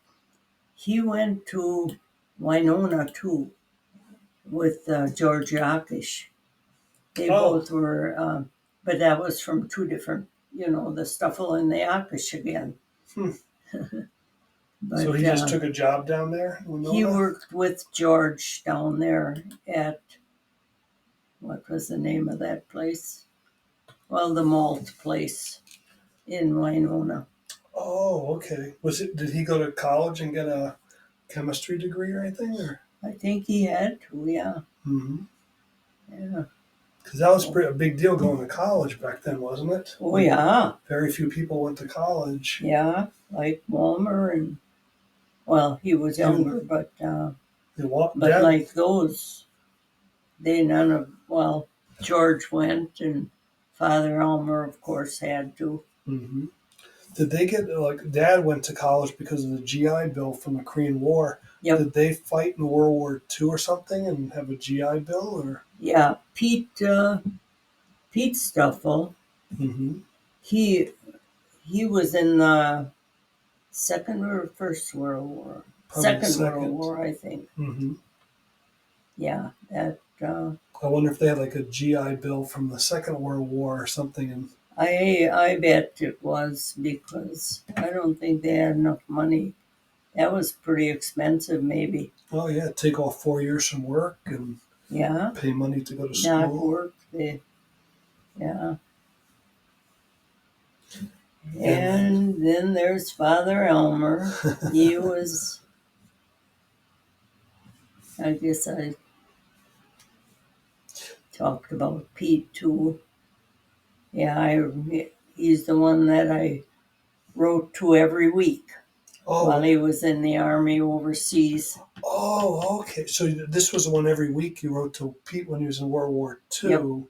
he went to Winona too with George Yakish. They both were, but that was from two different, the Stuffle and the Yakish again. But, so he just took a job down there? He worked with George down there at, what was the name of that place? Well, the malt place in Winona. Oh, okay. Did he go to college and get a chemistry degree or anything? Or? I think he had to, yeah. Mm-hmm. Yeah. Because that was a big deal going to college back then, wasn't it? Oh, yeah. Very few people went to college. Yeah, like Walmer and, well, he was younger, but like those, George went and Father Elmer, of course, had to. Mm-hmm. Did they get, Dad went to college because of the GI Bill from the Korean War. Yep. Did they fight in World War II or something and have a GI Bill? Or? Yeah, Pete Stuffle, he was in the Second or First World War? Second World War, I think. Mm-hmm. Yeah, that. I wonder if they had like a GI Bill from the Second World War or something. And I bet it was, because I don't think they had enough money That was pretty expensive, maybe. Oh yeah, take off 4 years from work and Yeah, pay money to go to not school. work. Yeah. And then And then there's Father Elmer. He was, I guess I talked about Pete too. Yeah, he's the one that I wrote to every week while oh he was in the army overseas. okay. So this was the one every week you wrote to Pete when he was in World War Yep, II,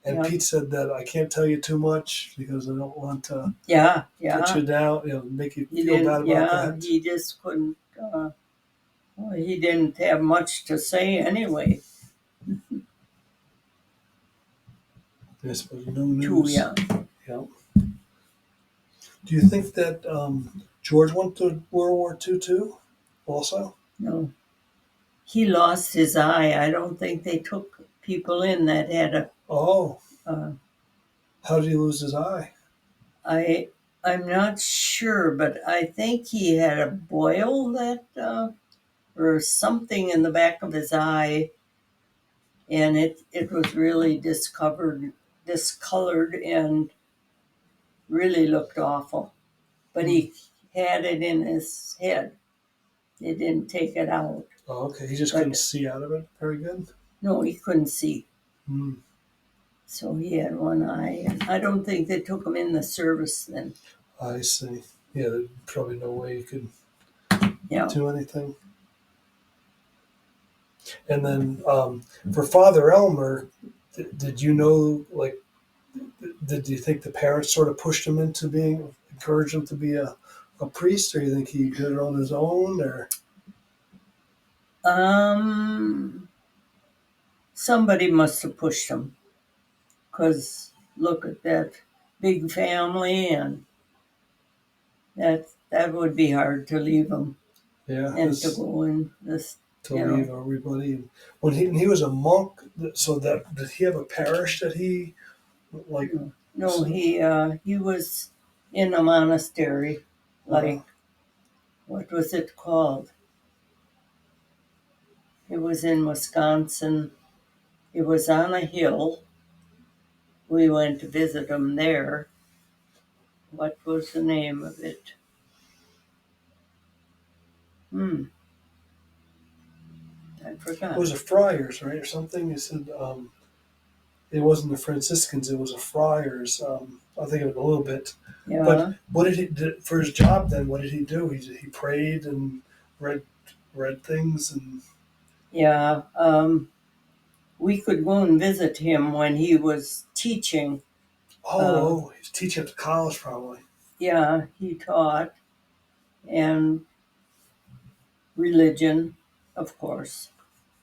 and yep. Pete said that I can't tell you too much because I don't want to Yeah, put yeah. you down, make you He feel bad didn't, about yeah, that. he just couldn't, well, he didn't have much to say anyway. I suppose no Too news. young. Yeah. Do you think that George went to World War II too? Also? No. He lost his eye. I don't think they took people in that had Oh, uh, how did he lose his eye? I, I'm not sure, but I think he had a boil or something in the back of his eye, and it was really discolored, and really looked awful. But Hmm. he had it in his head. They didn't take it out. Oh, okay. He just couldn't But see out of it very good. no, he couldn't see. Hmm. So he had one eye. And I don't think they took him in the service then. I see. Yeah, there's probably no way you could Yeah. do anything. And then for Father Elmer, did you know, like, did you think the parents sort of pushed him into encouraged him to be a priest, or you think he did it on his own, or? Um, Somebody must have pushed him because look at that big family, and that would be hard to leave him Yeah, and to that's go in this, to you leave know. everybody. And when he was a monk, so that did he have a parish that he like? No, no, So, he was in a monastery, uh, like what was it called? It was in Wisconsin. It was on a hill. We went to visit him there. What was the name of it? Hmm, I it forgot. was a friars, right, or something. You said it wasn't the Franciscans; it was a friars. I think of it a little bit. But Yeah, what did for his job then? What did he do? He prayed and read read things and yeah. We could go and visit him when he was teaching. Uh, he's teaching at the college probably. yeah, he taught, and religion, of course.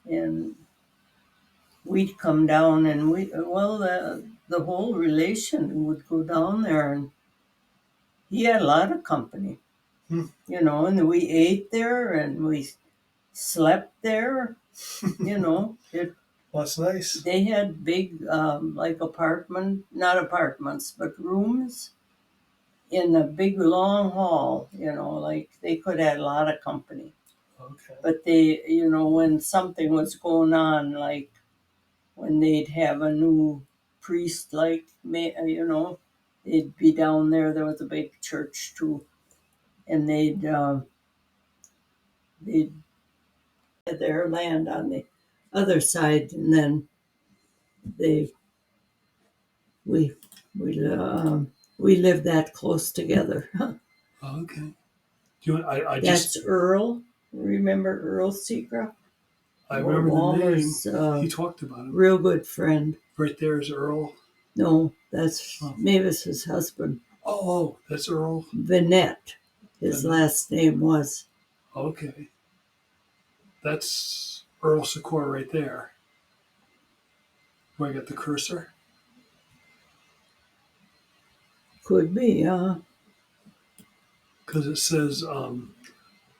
And we'd come down, and the whole relation would go down there, and he had a lot of company, Hmm. and we ate there and we slept there, it, Well, that's nice. they had big, like not apartments, but rooms in a big long hall, like they could have a lot of company. Okay. But they, when something was going on, like when they'd have a new priest, like, they'd be down there. There was a big church too, and they'd have their land on the other side, and then they we we lived that close together. Okay. Do you? I just That's Earl. Remember Earl Seagraff? I Well, remember the name. Walmer's He talked about him. real good friend. Right there is Earl. No, that's Oh, Mavis's husband. that's Earl. Vinette, his Bennett. last name was. Okay, that's Earl Secor right there. Where I got the cursor Could be, because it says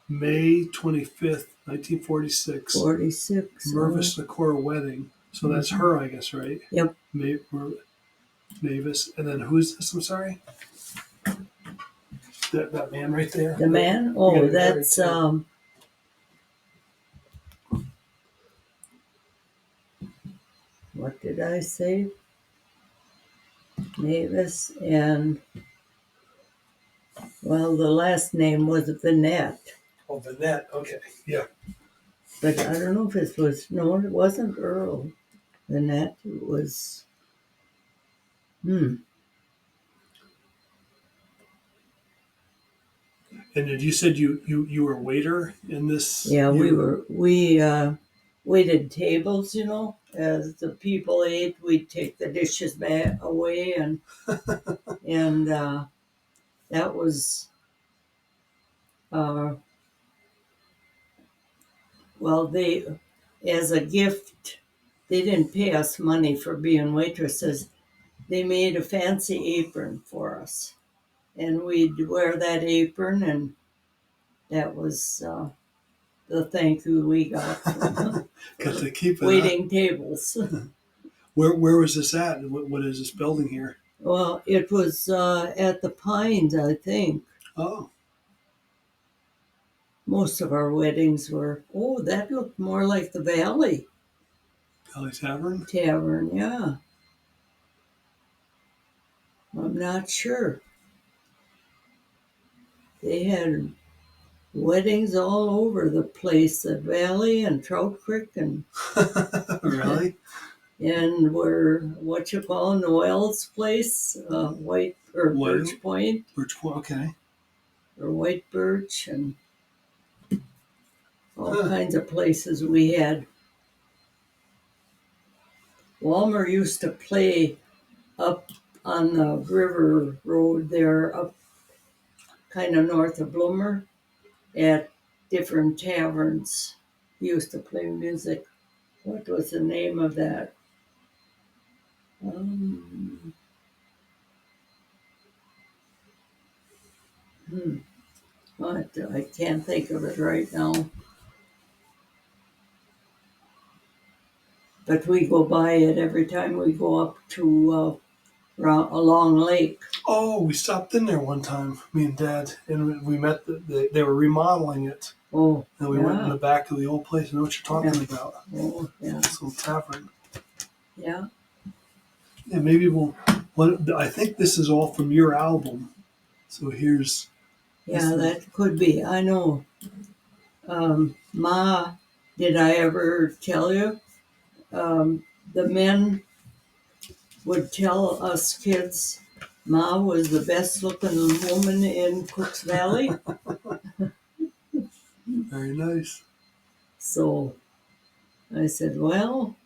May 25th, 1946, 46. Mervis Secor wedding. So that's Mhm. her, I guess, right? Yep. Mavis. And then who's this? I'm sorry. that man right there. The man? You're Oh, gonna get married that's to. what did I say? Mavis and well, the last name was Vanette, Oh, Vanette. Okay, yeah. but I don't know if it was no, it wasn't Earl. Vanette, it was And did you said you were a waiter in this? yeah, You we waited tables, you know, as the people ate, we'd take the dishes back away and that was uh well they as a gift they didn't pay us money for being waitresses. They made a fancy apron for us, and we'd wear that apron, and that was the thank you we got from got for to keep it, huh? waiting tables. Where was this at? What is this building here? Well, it was at the Pines, I think. Oh, Most of our weddings were. Oh, that looked more like the Valley Valley Tavern. Tavern. Yeah, I'm not sure. They had weddings all over the place, the Valley and Trout Creek Really? and where what you call Noel's place, White or What? Birch Point Birchwood. Okay. or White Birch and all Huh. kinds of places we had. Walmer used to play up on the river road there, up kind of north of Bloomer, at different taverns. He used to play music. What was the name of that? Um, hmm, what? I can't think of it right now. But we go by it every time we go up to a long lake. Oh, we stopped in there one time, me and Dad, and we met. They were remodeling it, Oh, and we went in yeah. the back of the old place. I know what you're talking about. Oh, yeah. This little tavern. Yeah. Yeah, maybe we'll. What I think this is all from your album. So here's. Yeah, that could be. I know. Ma, did I ever tell you? The men would tell us kids Ma was the best looking woman in Cooks Valley. Very nice. So I said, well,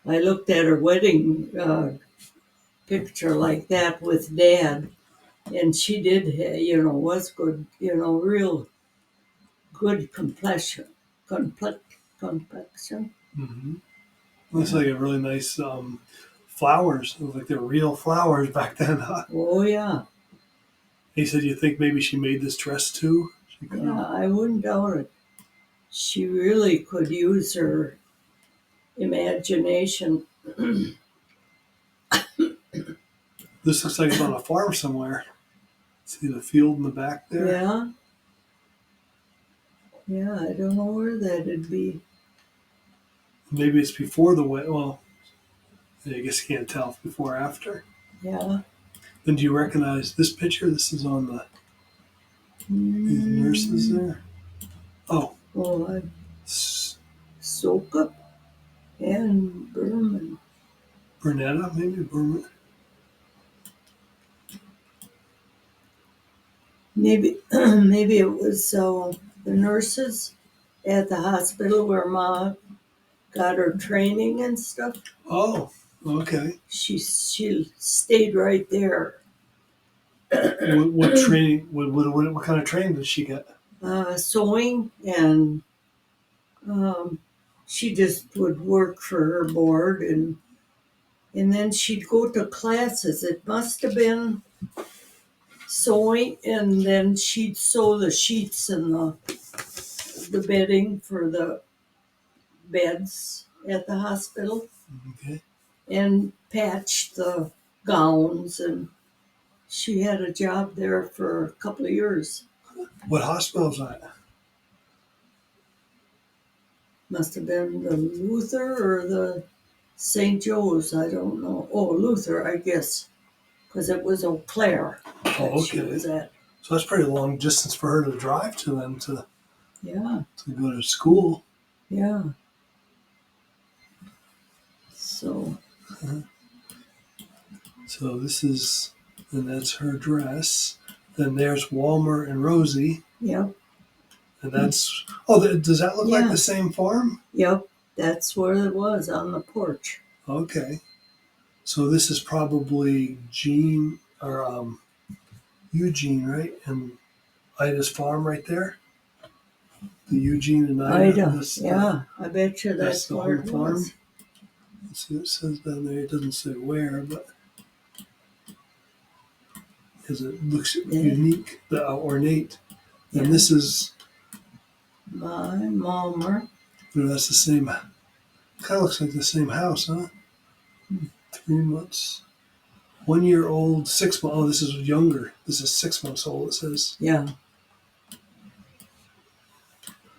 I looked at her wedding picture like that with Dad, and she did, was good, real good complexion. Complexion. Mm-hmm. Looks like a really nice flowers. It looked like they were real flowers back then. Huh? Oh, yeah. He said, "You think maybe she made this dress too?" She could Yeah, have. I wouldn't doubt it. She really could use her imagination. This looks like it's on a farm somewhere. See the field in the back there? Yeah. Yeah, I don't know where that'd be. Maybe it's before the wedding. Well, I guess you can't tell if before or after. Yeah. Then do you recognize this picture? This is on these nurses there. Oh, Oh, S- Soka and Berman. Bernetta, maybe Maybe, maybe it was the nurses at the hospital where Ma got her training and stuff. Oh, okay. She stayed right there. What training? What kind of training did she get? Sewing, and she just would work for her board, and then she'd go to classes. It must have been sewing, and then she'd sew the sheets and the bedding for the beds at the hospital Okay. and patch the gowns, and She had a job there for a couple of years. What hospital is that? Must have been the Luther or the St. Joe's. I don't know. Oh, Luther, I guess, because it was Eau Claire that Oh, she okay. was at. So that's pretty long distance for her to drive to then Yeah, to go to school. yeah. So, So this is, and that's her dress. Then there's Walmer and Rosie, yep, and that's. Oh, does that look like yeah, the same farm? yep. That's where it was on the porch. Okay. So this is probably Gene or Eugene, right? And Ida's farm right there. The Eugene and Ida. Ida, yeah. I bet you That's that's the where whole it farm. was. Let's see what it says down there. It doesn't say where, but because it looks Yeah. unique, ornate. And Yeah. this is, My mama. that's the same. Kind of looks like the same house, huh? 3 months. 1 year old, 6 months. Oh, this is younger. This is 6 months old, it says. Yeah,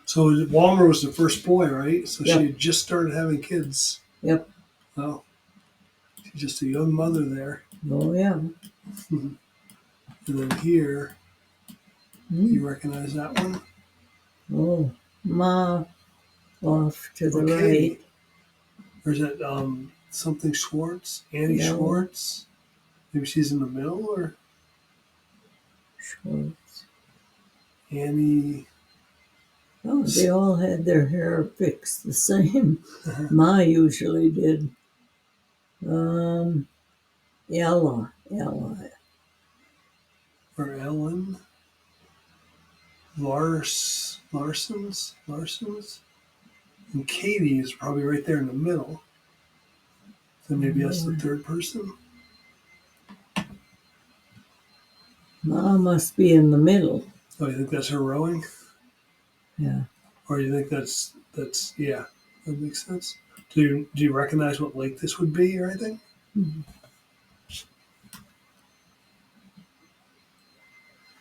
So Walmer was the first boy, right? So Yep. she had just started having kids. yep. Oh, she's just a young mother there. Oh, yeah. And then here, you recognize that one? Oh, Ma off to the Okay. right. Or is that something Schwartz? Annie No. Schwartz? Maybe she's in the middle, or Schwartz. Annie. Oh, they all had their hair fixed the same. Ma usually did. Ella. Or Ellen. Larsons. And Katie is probably right there in the middle. So maybe that's the third person. Ma must be in the middle. Oh, you think that's her rowing? Yeah. Or you think that's yeah, that makes sense. Do you recognize what lake this would be or anything?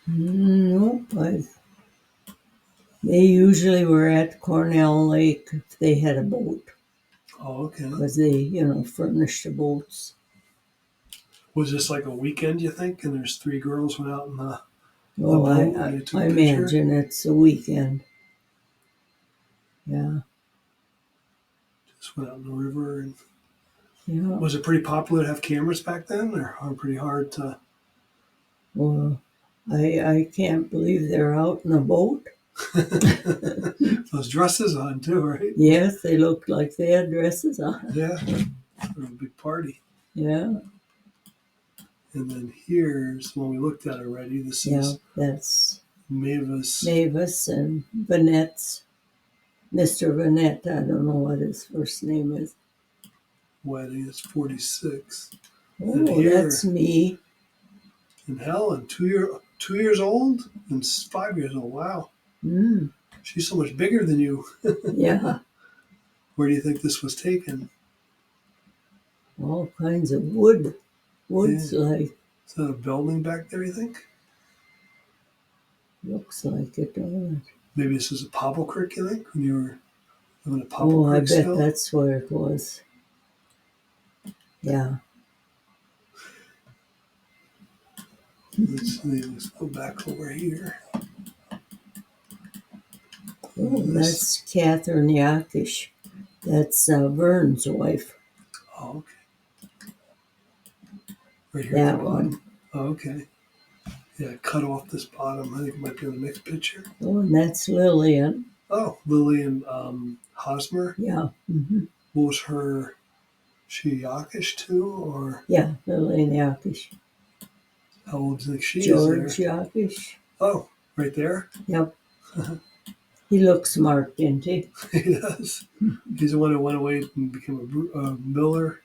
Nope. They usually were at Cornell Lake if they had a boat, Oh, okay. because they, furnished the boats. Was this like a weekend, you think? And there's 3 girls went out in the Oh, boat and I they took a picture? imagine it's a weekend. Yeah. Just went out in the river. And Yeah. was it pretty popular to have cameras back then, or pretty hard to? Well, I can't believe they're out in a boat. Those dresses on too, right? Yes, they looked like they had dresses on. Yeah, for a big party. Yeah. And then here's one we looked at already. This Yeah, is that's Mavis. Mavis and Vanette's. Mr. Vanette, I don't know what his first name is. Wedding. It's 46. Oh, And here- that's me. And Helen, 2 years old and 5 years old. Wow, Mm, she's so much bigger than you. yeah, Where do you think this was taken? all kinds of wood. Wood's like, Is that a building back there, you think? looks like it, doesn't it? Maybe this was a Popple Creek, you think, when you were living at Popple Oh, I Creek bet still? that's where it was. Yeah. Let's go back over here. Oh, This- that's Catherine Yakish. That's Vern's wife. Oh, okay. Right here. That at the bottom. one. Oh, okay. Yeah, cut off this bottom. I think it might be on the next picture. Oh, and that's Lillian. Oh, Lillian Hosmer. Yeah. Mm-hmm. What was her? She Yakish too, or Yeah, Lillian Yakish. how old do you think she George is there? Yakish. Oh, right there. Yep. He looks smart, didn't he? He does. He's the one who went away and became a miller,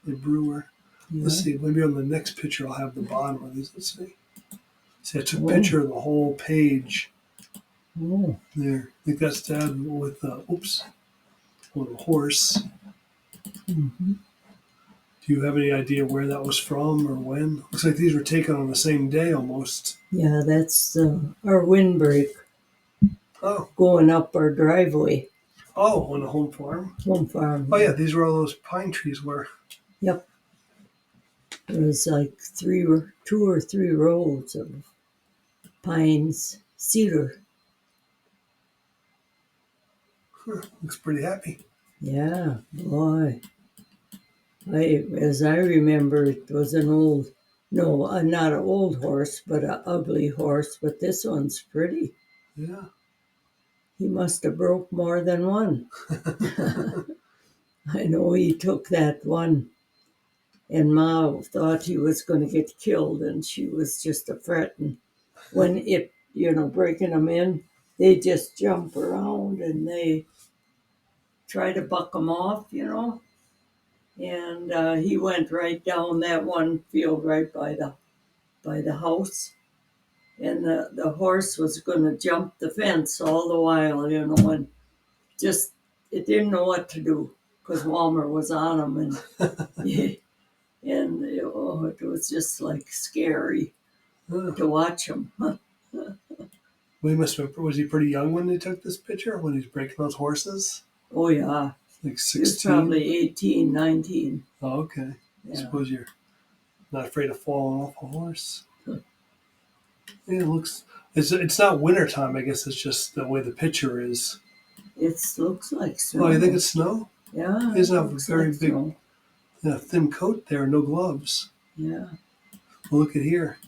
a brewer. Yeah. Let's see. Maybe on the next picture I'll have the bottom of these. Let's see. See, I took a Oh. picture of the whole page Oh, there. I think that's Dad with with a horse. mm-hmm. Do Do you have any idea where that was from or when? Looks like these were taken on the same day almost. Yeah, that's our windbreak Oh, going up our driveway. oh, on the home farm. Home farm. Oh yeah, these were all those pine trees were. Yep. There was like two or three rows of pines, cedar. Looks pretty happy. Yeah, boy. As I remember, it was an old, no, not an old horse, but an ugly horse. But this one's pretty. Yeah. He must have broke more than one. I know he took that one, and Ma thought he was going to get killed, and she was just a fretting. When it, breaking them in, they just jump around and they try to buck him off. And he went right down that one field right by the house, and the horse was going to jump the fence all the while, and just it didn't know what to do because Walmer was on him, and it was just like scary Huh. to watch him. We must have, was he pretty young when they took this picture? When he's breaking those horses? Oh yeah, Like he was 16? probably 18, 19. Oh, okay. I Yeah. suppose you're not afraid of falling off a horse. Yeah, it looks. It's not wintertime. I guess it's just the way the picture is. It looks like snow. Oh, you think it's snow? Yeah, He doesn't it have a looks very like big, snow. thin coat there, no gloves. Yeah. Well, look at here.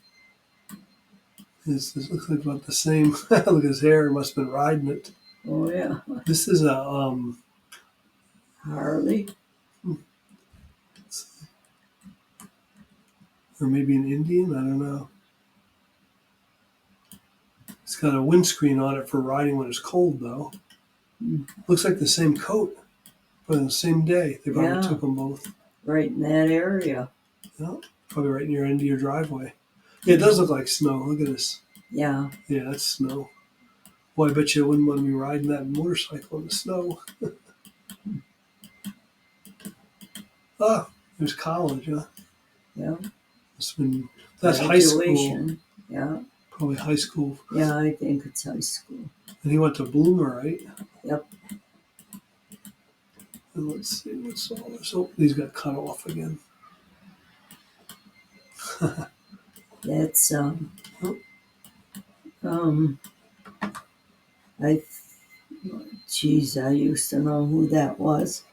This looks like about the same. Look at his hair. He must have been riding it. Oh yeah. This is a Harley. or maybe an Indian. I don't know. It's got a windscreen on it for riding when it's cold, though. Looks like the same coat, but on the same day. They probably Yeah. took them both. Right in that area. Yeah, probably right near end of your driveway. Yeah, it does look like snow. Look at this. Yeah. Yeah, that's snow. Well, I bet you wouldn't want to be riding that motorcycle in the snow. Oh, there's college, huh? Yeah. That's high school. Graduation. Yeah. Probably high school. Yeah, I think it's high school. And he went to Bloomer, right? Yep. And let's see what's all this. Oh, these got cut off again. That's Oh. I geez, I used to know who that was.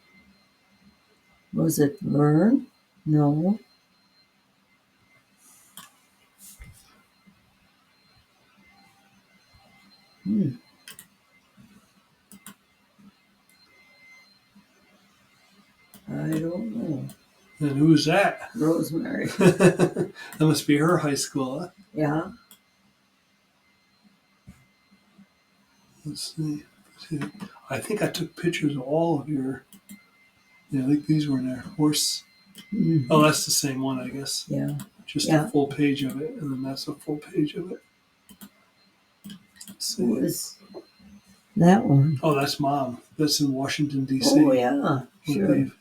Was it Vern? No. I don't know. And who's that? Rosemary. That must be her high school, huh? Yeah. Let's see. I think I took pictures of all of your. Yeah, I think these were there. Horse. Mhm. Oh, that's the same one, I guess. Yeah. Just Yeah. a full page of it, and then that's a full page of it. Let's see. Who was that one? Oh, that's Mom. That's in Washington, D.C. Oh yeah. With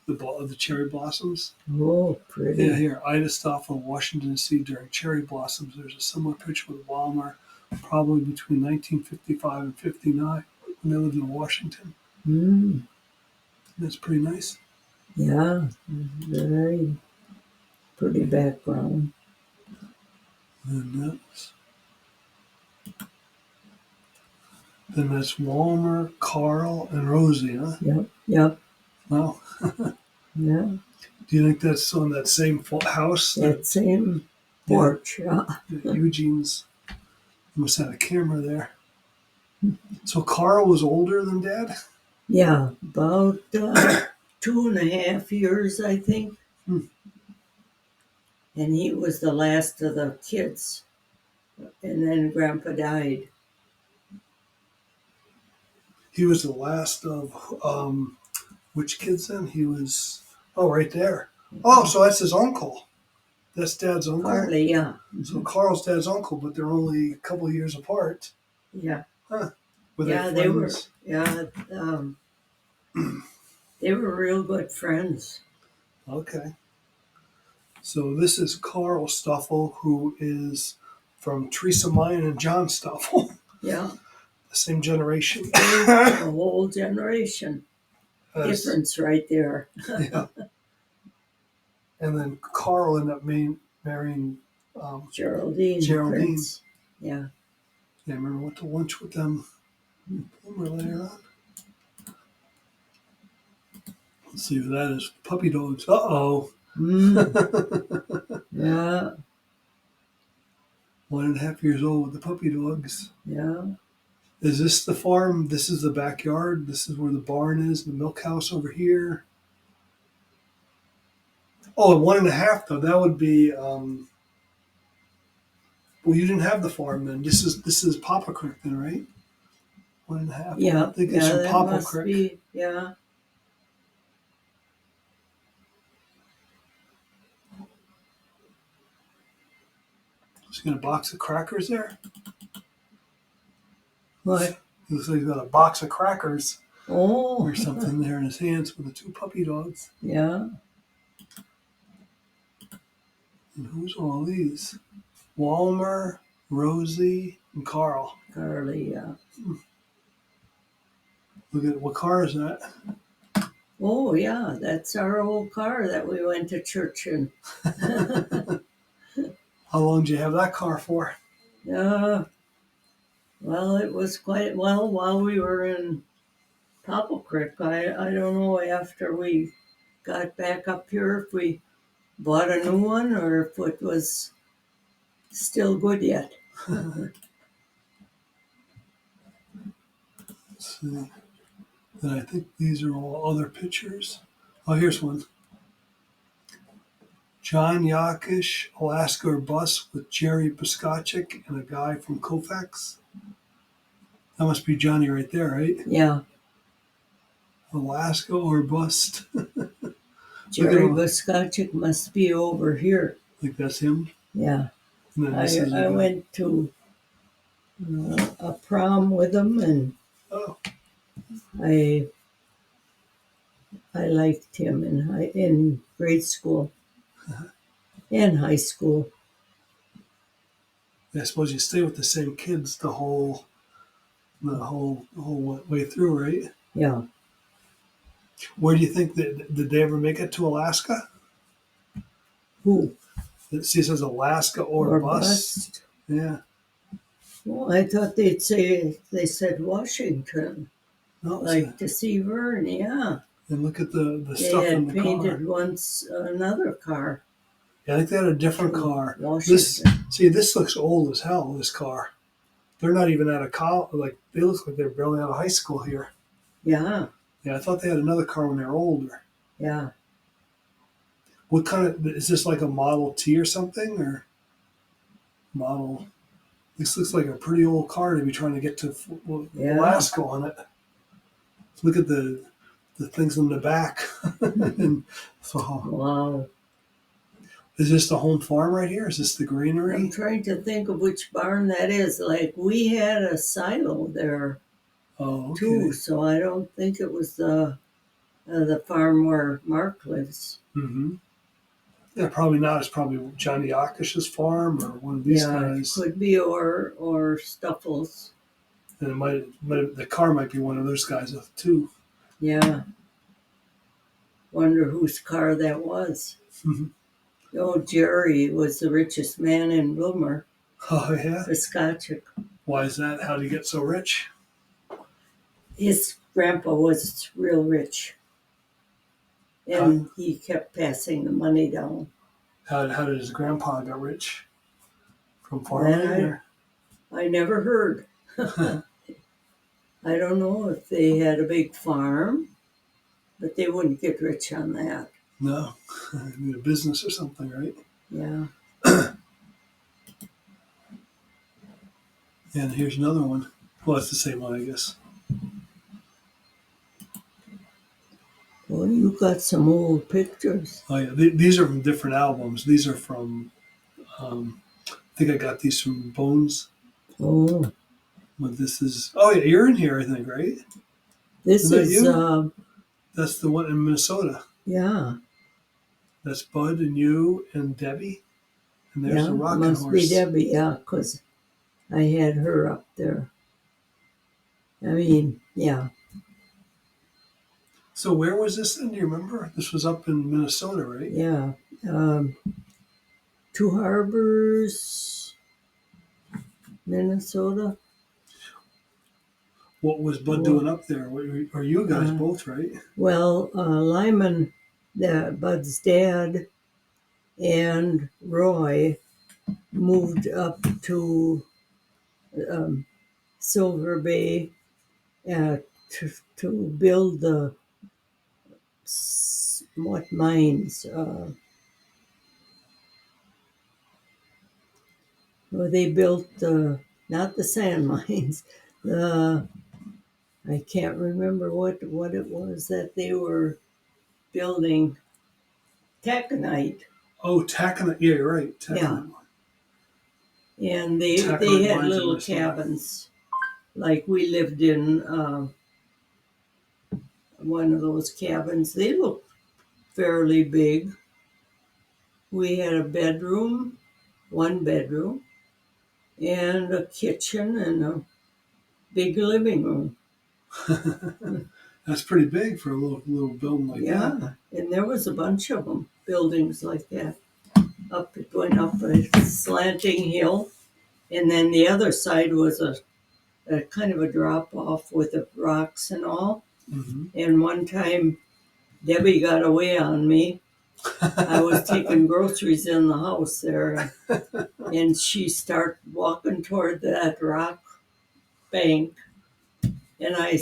Sure. the cherry blossoms. Oh, pretty. Yeah, here. Ida Stoffel, Washington, D.C. during cherry blossoms. There's a similar picture with Walmer, probably between 1955 and 59 when they lived in Washington. Mm. That's pretty nice. Yeah. Very pretty background. And that's Walmer, Carl, and Rosie, huh? Yep. Yep. Wow. Yeah. Do you think that's on that same house? That same porch. Yeah. Eugene's must have a camera there. So Carl was older than Dad? Yeah. About 2.5 years, I think. Hmm. And he was the last of the kids. And then Grandpa died. He was the last of which kids then? He was right there. Oh, so that's his uncle. That's Dad's uncle. Partly, yeah. So Carl's Dad's uncle, but they're only a couple of years apart. Yeah. Were Yeah, they they were. friends? Yeah. They were real good friends. Okay. So this is Carl Stoffel, who is from Teresa Mine and John Stoffel, Yeah, the same generation. a whole generation As- difference right there. yeah. And then Carl ended up marrying Geraldine Geraldine. Prince. Yeah. Yeah, I remember went to lunch with them later on. Let's see who that is. Puppy dogs. Uh-oh. Yeah. 1.5 years old with the puppy dogs. Yeah. Is this the farm? This is the backyard. This is where the barn is. The milk house over here. Oh, 1.5 though. That would be. Well, you didn't have the farm then. This is Papa Creek then, right? 1.5. Yeah. I think yeah, it's from that Papa must Creek. be. Yeah. He's got a box of crackers there. What? Looks like he's got a box of crackers Oh. or something there in his hands with the 2 puppy dogs. Yeah. And who's all these? Walmer, Rosie, and Carl. Carly. Yeah. Look at what car is that? Oh yeah, that's our old car that we went to church in. How long did you have that car for? Well, it was quite well while we were in Popple Creek. I don't know after we got back up here if we bought a new one or if it was still good yet. Let's see. Then I think these are all other pictures. Oh, here's one. John Yakish, Alaska or Bus with Jerry Buskachik and a guy from Kofax. That must be Johnny right there, right? Yeah, Alaska or Bust. Jerry him. Buskachik must be over here. I think that's him. Yeah, And then this is a I guy. went to a prom with him and Oh, I liked him in grade school and high school. I suppose you stay with the same kids the whole way through, right? Yeah. Where do you think that did they ever make it to Alaska? Who? It says Alaska or Bust. Yeah. Well, I thought they said Washington, No, like to see Vern. Yeah, and look at the they stuff in had the painted car. once another car. Yeah, I think they had a different to car. Washington. This looks old as hell. This car. They're not even out of college. Like they look like they're barely out of high school here. Yeah, Yeah, I thought they had another car when they were older. yeah. What kind of is this? Like a Model T or something, or model? This looks like a pretty old car to be trying to get to Yeah. Alaska on it. Look at the things in the back. And so, Wow. is this the home farm right here? Is this the granary? I'm trying to think of which barn that is. Like we had a silo there Oh, okay. too, so I don't think it was the farm where Mark lives. Mm-hmm. Yeah, probably not. It's probably Johnny Akish's farm or one of these Yeah, guys. could be or Stuffles. And the car might be one of those guys too. Yeah. Wonder whose car that was. Mhm. Oh, Jerry was the richest man in Bloomer. Oh yeah. Viscachik. Why is that? How did he get so rich? His grandpa was real rich. And he kept passing the money down. How did his grandpa get rich? From farming? That I never heard. I don't know if they had a big farm, but they wouldn't get rich on that. No, a business or something, right? Yeah. And here's another one. Well, it's the same one, I guess. Well, you got some old pictures. Oh yeah, these are from different albums. These are from. I think I got these from Bones. Oh. But this is. Oh yeah, you're in here, I think, right? This Isn't that is you? That's the one in Minnesota. yeah. That's Bud and you and Debbie. And there's Yeah, the rocking must be horse. Debbie, yeah, 'cause I had her up there. I mean, yeah. So where was this then? Do you remember? This was up in Minnesota, right? Yeah. Two Harbors, Minnesota. What was Bud Well, doing up there? Or you guys both, right? well, Lyman, Bud's dad, and Roy moved up to um, Silver Bay uh, to build the what mines? Well, they built the not the sand mines. The I can't remember what it was that they were building. Taconite. Oh, Taconite. Yeah, you're right. Yeah, Taconite. and they Taconite had mines in little Minnesota. cabins like we lived in one of those cabins. They looked fairly big. We had a bedroom, one bedroom, and a kitchen and a big living room. That's pretty big for a little building like that. Yeah, and there was a bunch of them, buildings like that. It went up a slanting hill, and then the other side was a kind of a drop off with the rocks and all. Mm-hmm. And one time, Debbie got away on me. I was taking groceries in the house there, and she started walking toward that rock bank. And I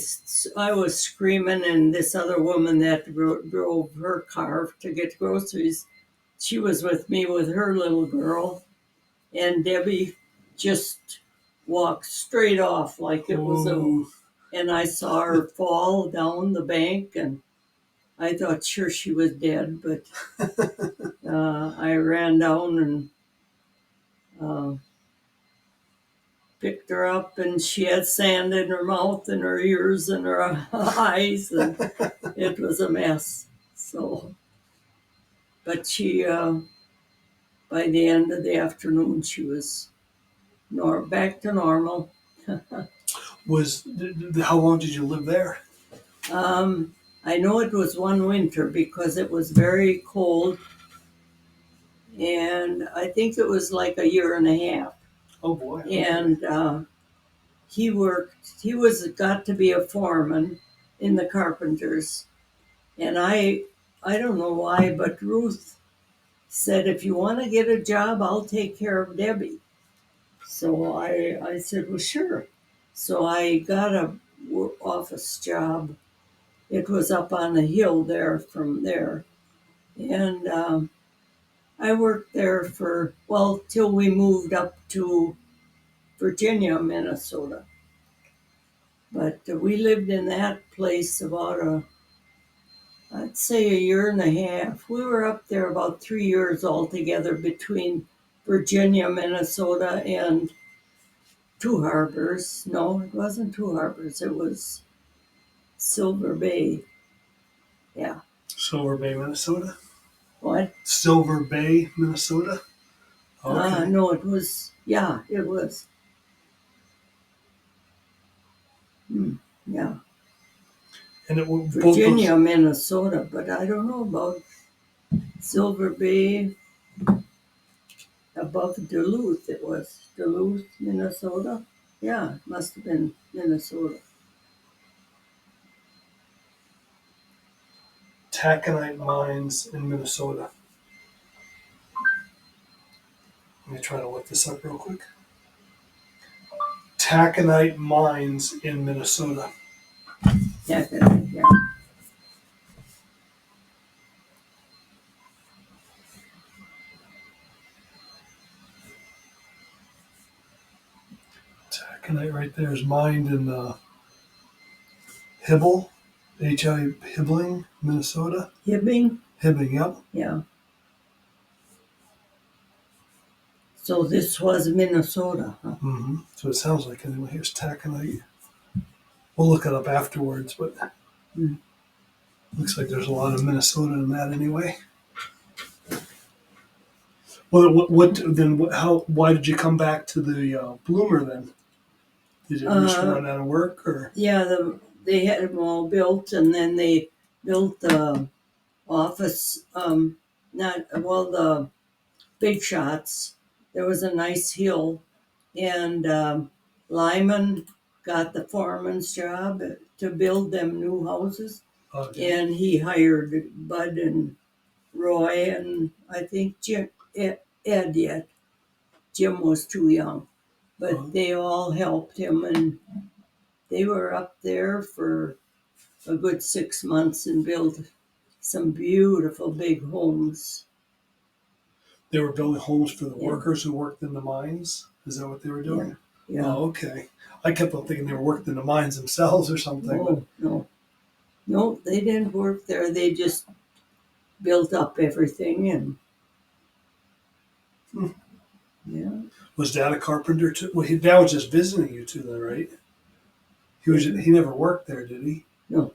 was screaming, and this other woman that drove her car to get groceries, she was with me with her little girl, and Debbie just walked straight off like it was Oh. and I saw her fall down the bank, and I thought sure she was dead, but I ran down and uh, picked her up, and she had sand in her mouth and her ears and her eyes, and it was a mess. So, but she, by the end of the afternoon, she was back to normal. How long did you live there? I know it was one winter because it was very cold, and I think it was like a year and a half. Oh boy. Okay. And he got to be a foreman in the carpenters. And I don't know why, but Ruth said, if you want to get a job, I'll take care of Debbie. So I said, well, sure. So I got a office job. It was up on the hill there from there. And I worked there till we moved up to Virginia, Minnesota. But we lived in that place I'd say a year and a half. We were up there about 3 years altogether between Virginia, Minnesota, and Two Harbors. No, it wasn't Two Harbors. It was Silver Bay. Yeah. Silver Bay, Minnesota. What? Silver Bay, Minnesota. Okay. No, it was. Yeah, it was. Yeah. And it both Virginia, Minnesota, but I don't know about Silver Bay. Above Duluth, it was Duluth, Minnesota. Yeah, it must have been Minnesota. taconite mines in Minnesota. Let me try to look this up real quick. Taconite mines in Minnesota. Yeah. Taconite right there is mined in Hibble, Hibbling, Minnesota. Hibbing? Hibbing, yep. Yeah. So this was Minnesota, huh? Mm-hmm. So it sounds like anyway. Here's taconite. We'll look it up afterwards, but looks like there's a lot of Minnesota in that anyway. What then? How? Why did you come back to the Bloomer then? Did you just run out of work, or? Yeah, they had them all built, and then they built the office. Not well, the big shots. There was a nice hill, and Lyman got the foreman's job to build them new houses, Okay. and he hired Bud and Roy, and I think Ed yet. Jim was too young, but they all helped him, and they were up there for a good 6 months and built some beautiful big homes. They were building homes for the Yeah. workers who worked in the mines. Is that what they were doing? Yeah. Oh, okay. I kept on thinking they were working in the mines themselves or something. No, they didn't work there. They just built up everything, and Hmm. yeah. Was Dad a carpenter too? Well, Dad was just visiting you two, then, right? He never worked there, did he? No.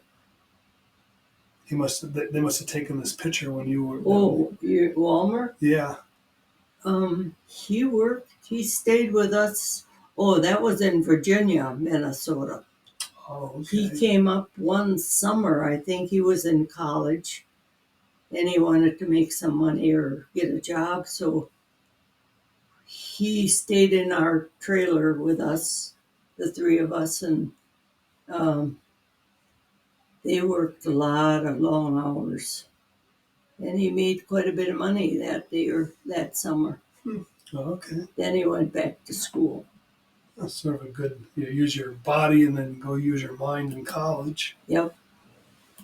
He must have. They must have taken this picture when you were. Oh, Walmer? Yeah. He worked. He stayed with us. Oh, that was in Virginia, Minnesota. Oh, okay. He came up one summer. I think he was in college, and he wanted to make some money or get a job, so he stayed in our trailer with us, the three of us, and um, they worked a lot of long hours. And he made quite a bit of money that day or that summer. Oh, okay. Then he went back to school. That's sort of a good. Use your body and then go use your mind in college. Yep.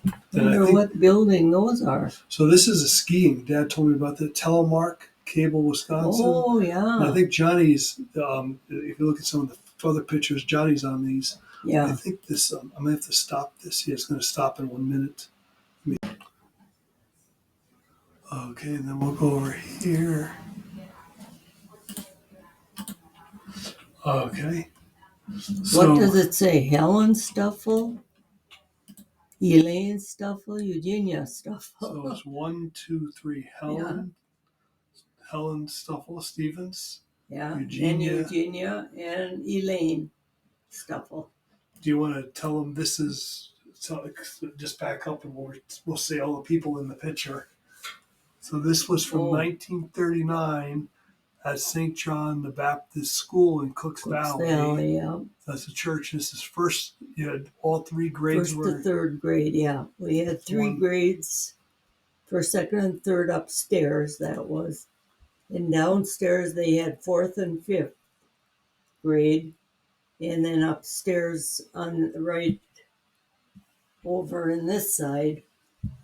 I Then wonder what building those are. So this is a skiing. Dad told me about the Telemark Cable, Wisconsin. Oh, yeah. And I think Johnny's. If you look at some of the other pictures, Johnny's on these. Yeah. I think this. I'm gonna have to stop this. Yeah, it's gonna stop in 1 minute. Okay, and then we'll go over here. Okay. So, What does it say? Helen Stuffle? Elaine Stuffle? Eugenia Stuffle? So it's 1, 2, 3. Helen Stuffle Stevens. Yeah. Eugenia. And Eugenia and Elaine Stuffle. Do you want to tell them this is? So just back up and we'll see all the people in the picture. So this was from 1939 at St. John the Baptist School in Cooks Valley. Yeah. That's a church. This is first. You had all three grades. First to third grade, yeah. We had three grades. First, second, and third upstairs, that was. And downstairs they had fourth and fifth grade. And then upstairs on the right over in this side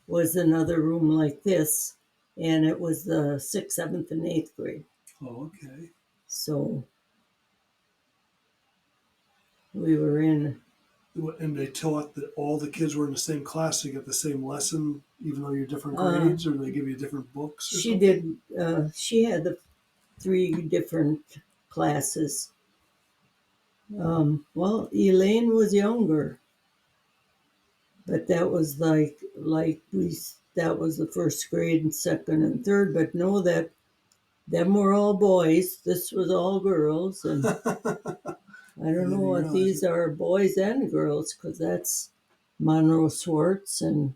was another room like this. And it was the sixth, seventh, and eighth grade. Oh, okay. So we were in. And they taught that all the kids were in the same class to get the same lesson, even though you're different grades, or they give you different books? She did. She had the three different classes. Well, Elaine was younger, but that was like that was the first grade and second and third. But know that them were all boys. This was all girls, and I don't know if these are boys and girls because that's Monroe Swartz and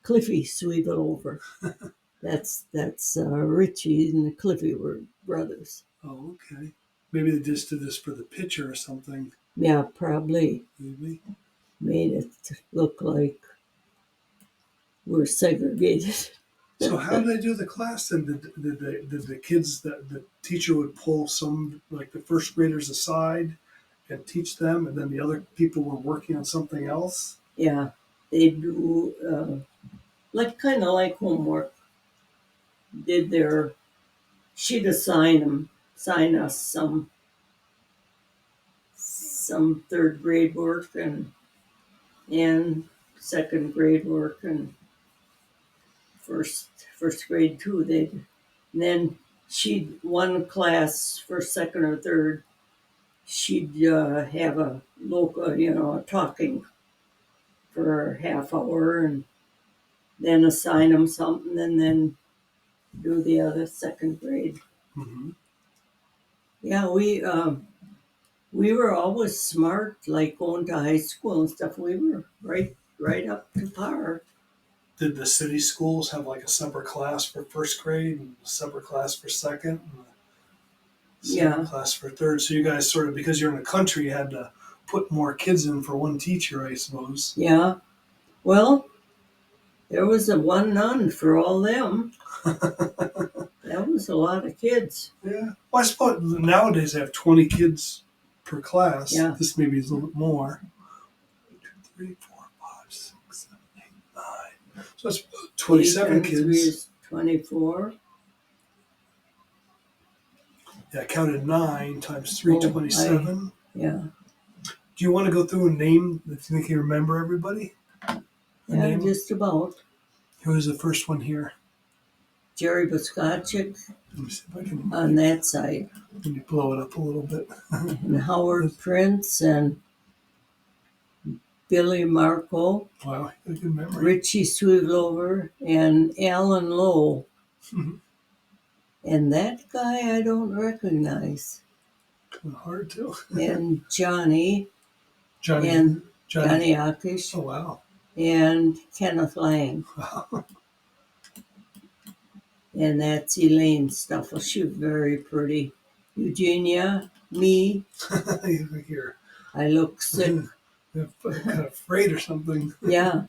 Cliffy Sweevelover. That's Richie and Cliffy were brothers. Oh, okay. Maybe they just did this for the picture or something. Yeah, probably. Maybe. Made it look like we're segregated. So how did they do the class then? Did the kids, the teacher would pull some, like the first graders aside and teach them, and then the other people were working on something else? Yeah, they do kind of like homework. She'd assign us some third grade work and second grade work and first grade too. And then she'd one class first, second, or third. She'd have a local, talking for a half hour and then assign them something and then do the other second grade. Mm-hmm. Yeah, we were always smart, like going to high school and stuff. We were right up to par. Did the city schools have like a separate class for first grade and a separate class for second and a separate Yeah, class for third? So you guys sort of, because you're in the country, had to put more kids in for one teacher, I suppose. yeah. Well, there was a one nun for all them. That was a lot of kids. Yeah. Well, I suppose nowadays they have 20 kids per class. Yeah. This maybe is a little bit more. 3, 4, 5, 6, 7, 8, 9. So that's 27 8 times 3 kids. is 24. Yeah, I counted 9 times 3, Oh, 27. Yeah, Do you want to go through and name, if you think you remember everybody? The yeah, name? just about. Who's the first one here? Jerry Buskachik Let me see if I can. on that side, Let me blow it up a little bit. and Howard Prince and Billy Marco, Wow, you have a good memory. Richie Sweetlover, and Alan Lowe. Mhm. And that guy I don't recognize. Kind of hard to. And Johnny, Johnny. and Johnny. Johnny Akish, Oh, wow. and Kenneth Lang. Wow. And that's Elaine Stuffle. She was very pretty. Eugenia, me, You look here. I look sick. Kind of afraid or something. Yeah.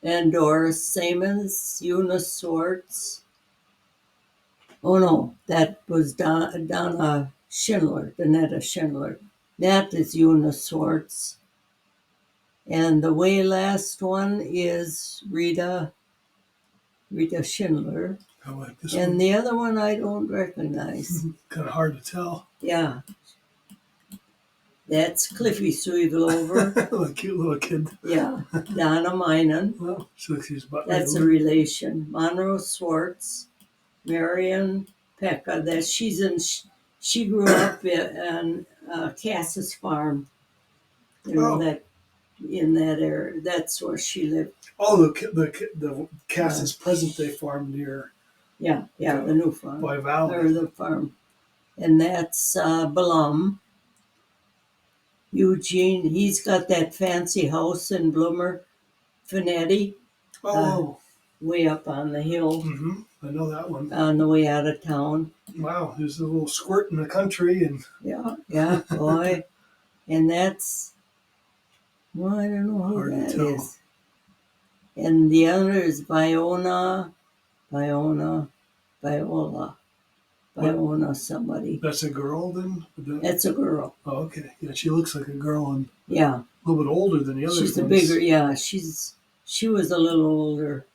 And Doris Samons, Eunice Swartz. Oh no, that was Donna Schindler, Donetta Schindler. That is Eunice Swartz. And the way last one is Rita Schindler. I like this And one. the other one I don't recognize. Kind of hard to tell. Yeah. That's Cliffy Sweetlover. A cute little kid. Yeah. Donna Minen. Well, she looks like she's about That's a relation. Monroe Swartz. Marion Pekka. That she grew up on Cass's farm. You know, Oh. that in that area. That's where she lived. Oh, the Cass's present day farm near Yeah, the new farm. by Or Valley. the farm. And that's Blum. Eugene, he's got that fancy house in Bloomer, Finetti, Oh, way up on the hill, I know that one. on the way out of town. Wow, there's a little squirt in the country, and Yeah, boy. And that's, well, I don't know who Hard to that tell. is. And the other is Viola somebody. that's a girl then. That's a girl. Oh, okay. Yeah, she looks like a girl and Yeah, a little bit older than the other she's ones. a bigger. Yeah, she was a little older.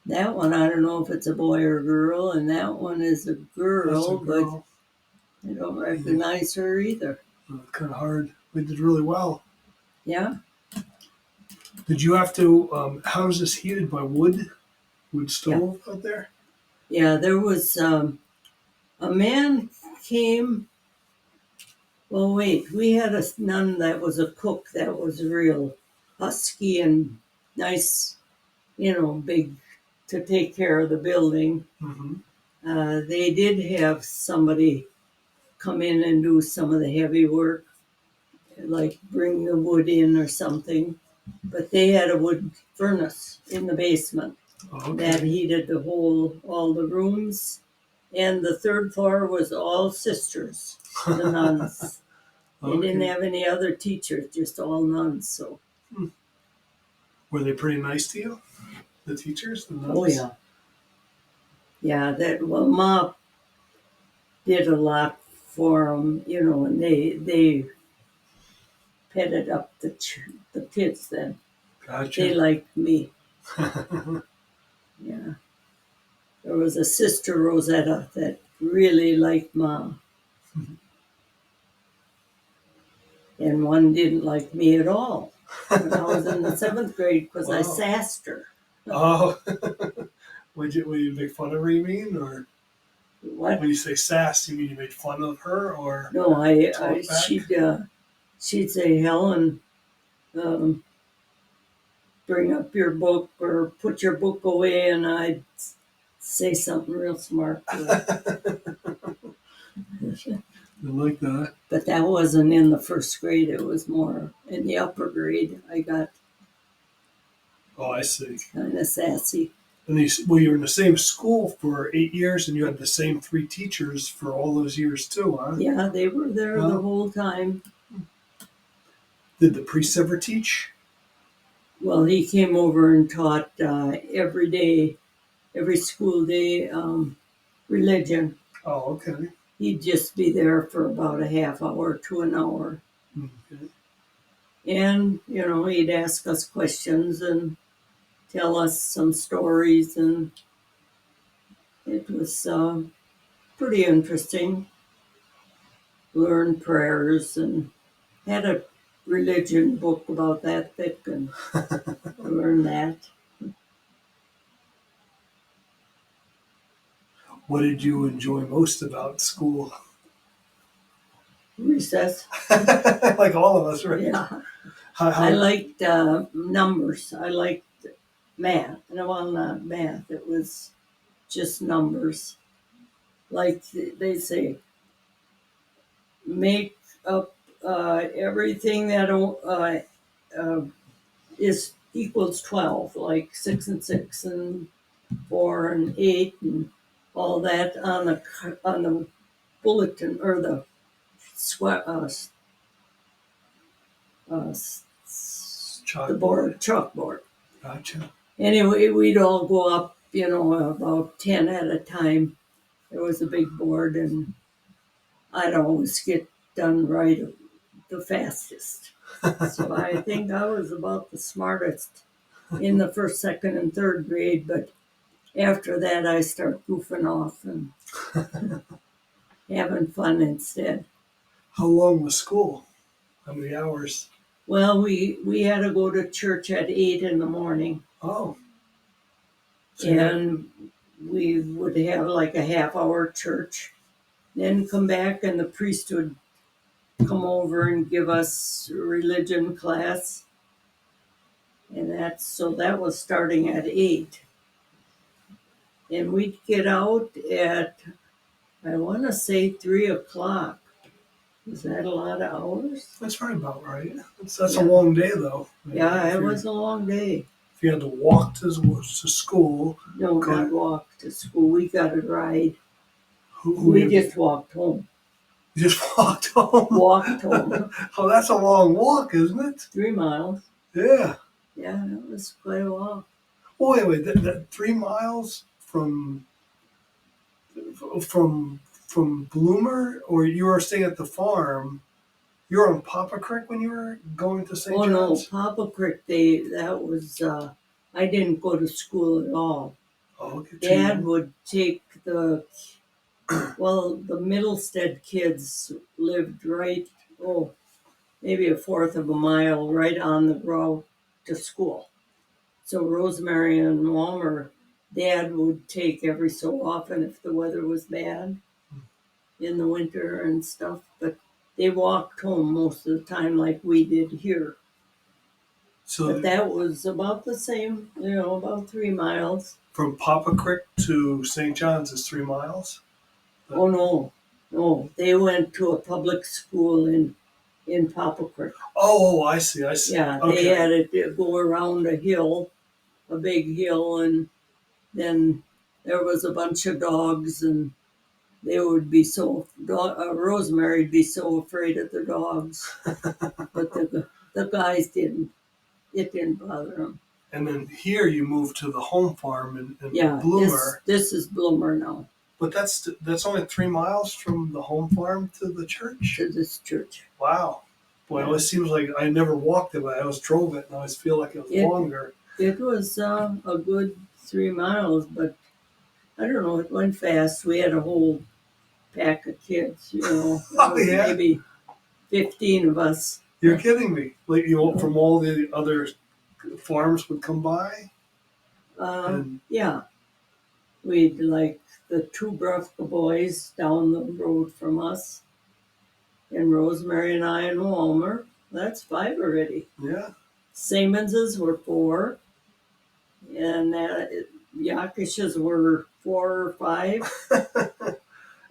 That one, I don't know if it's a boy or girl, and that one is a girl, That's a girl. but I don't recognize her either. Kind of hard. We did really well. Yeah, Did you have to? How is this heated by wood? Wood stove out there? yeah. There was a man came. Well, wait. We had a nun that was a cook that was real husky and nice, big to take care of the building. Mm-hmm. They did have somebody come in and do some of the heavy work, like bring the wood in or something. But they had a wood furnace in the basement that Okay. heated all the rooms. And the third floor was all sisters, the nuns. They didn't have any other teachers, just all nuns. So. Were they pretty nice to you? The teachers? The nuns? Oh yeah. Yeah, Ma did a lot for them, and they petted up the kids then. Gotcha. They liked me. Yeah. There was a sister, Rosetta, that really liked Mom. And one didn't like me at all when I was in the 7th grade because I Wow. sassed her. Oh. Would you make fun of her, you mean? Or What? when you say sass, you mean you made fun of her? Or No, talk back? she'd say, Helen, bring up your book or put your book away, and I'd say something real smart to her. I like that. But that wasn't in the first grade. It was more in the upper grade. I got Oh, I see. kind of sassy. And well, you were in the same school for 8 years, and you had the same 3 teachers for all those years too, huh? Yeah, they were there the whole time. Did the priest ever teach? Well, he came over and taught every day, every school day, religion. Oh, okay. He'd just be there for about a half hour to an hour. Okay. And, he'd ask us questions and tell us some stories. And it was pretty interesting. Learn prayers and had a religion book about that thick and learn that. What did you enjoy most about school? Recess. Like all of us, right? Yeah. How, I liked numbers. I liked math. And well, not math. It was just numbers. Like they say, make up everything that is equals 12, like 6 and 6 and 4 and 8 and all that on the bulletin or the sweat the board chalkboard. Gotcha. Anyway, we'd all go up, about 10 at a time. There was a big board, and I'd always get done right the fastest. So I think I was about the smartest in the first, second, and third grade, but after that I start goofing off and having fun instead. How long was school? How many hours? Well, we had to go to church at 8 in the morning. Oh. So and we would have like a half-hour church, then come back and the priest would come over and give us religion class. And that was starting at 8. And we'd get out at, I want to say 3 o'clock. Is that a lot of hours? That's probably about right. That's a long day, though. Yeah, it was a long day. If you had to walk to school. No, not walk to school. We got a ride. Who we just walked home. You just walked home? Walked home. Oh, that's a long walk, isn't it? 3 miles. Yeah. Yeah, that was quite a walk. Oh, wait. That 3 miles from Bloomer, or you were staying at the farm? You were on Papa Creek when you were going to St. John's? No, Papa Creek, that was, I didn't go to school at all. Oh, okay. Dad would take the Middlestead kids lived right, maybe a fourth of a mile right on the route to school. So Rosemary and Walmer, Dad would take every so often if the weather was bad in the winter and stuff, but they walked home most of the time like we did here. But that was about the same, about 3 miles. From Papa Creek to St. John's is 3 miles? Oh, no. They went to a public school in Papa Creek. Oh, I see. Yeah, okay. They had to go around a hill, a big hill, and then there was a bunch of dogs, and they would be Rosemary'd be so afraid of the dogs, but the guys didn't. It didn't bother them. And then here you moved to the home farm in yeah, Bloomer. This is Bloomer now. But that's only 3 miles from the home farm to the church? To this church. Wow. Boy, it always seems like I never walked it, but I always drove it, and I always feel like it was longer. It was a good 3 miles, but I don't know, it went fast. We had a whole pack of kids, maybe 15 of us. You're kidding me. Like, from all the other farms would come by? Yeah. We'd like the 2 Brufka boys down the road from us, and Rosemary and I and Walmer. That's 5 already. Yeah. Simonses were 4, and Yakishes were 4 or 5.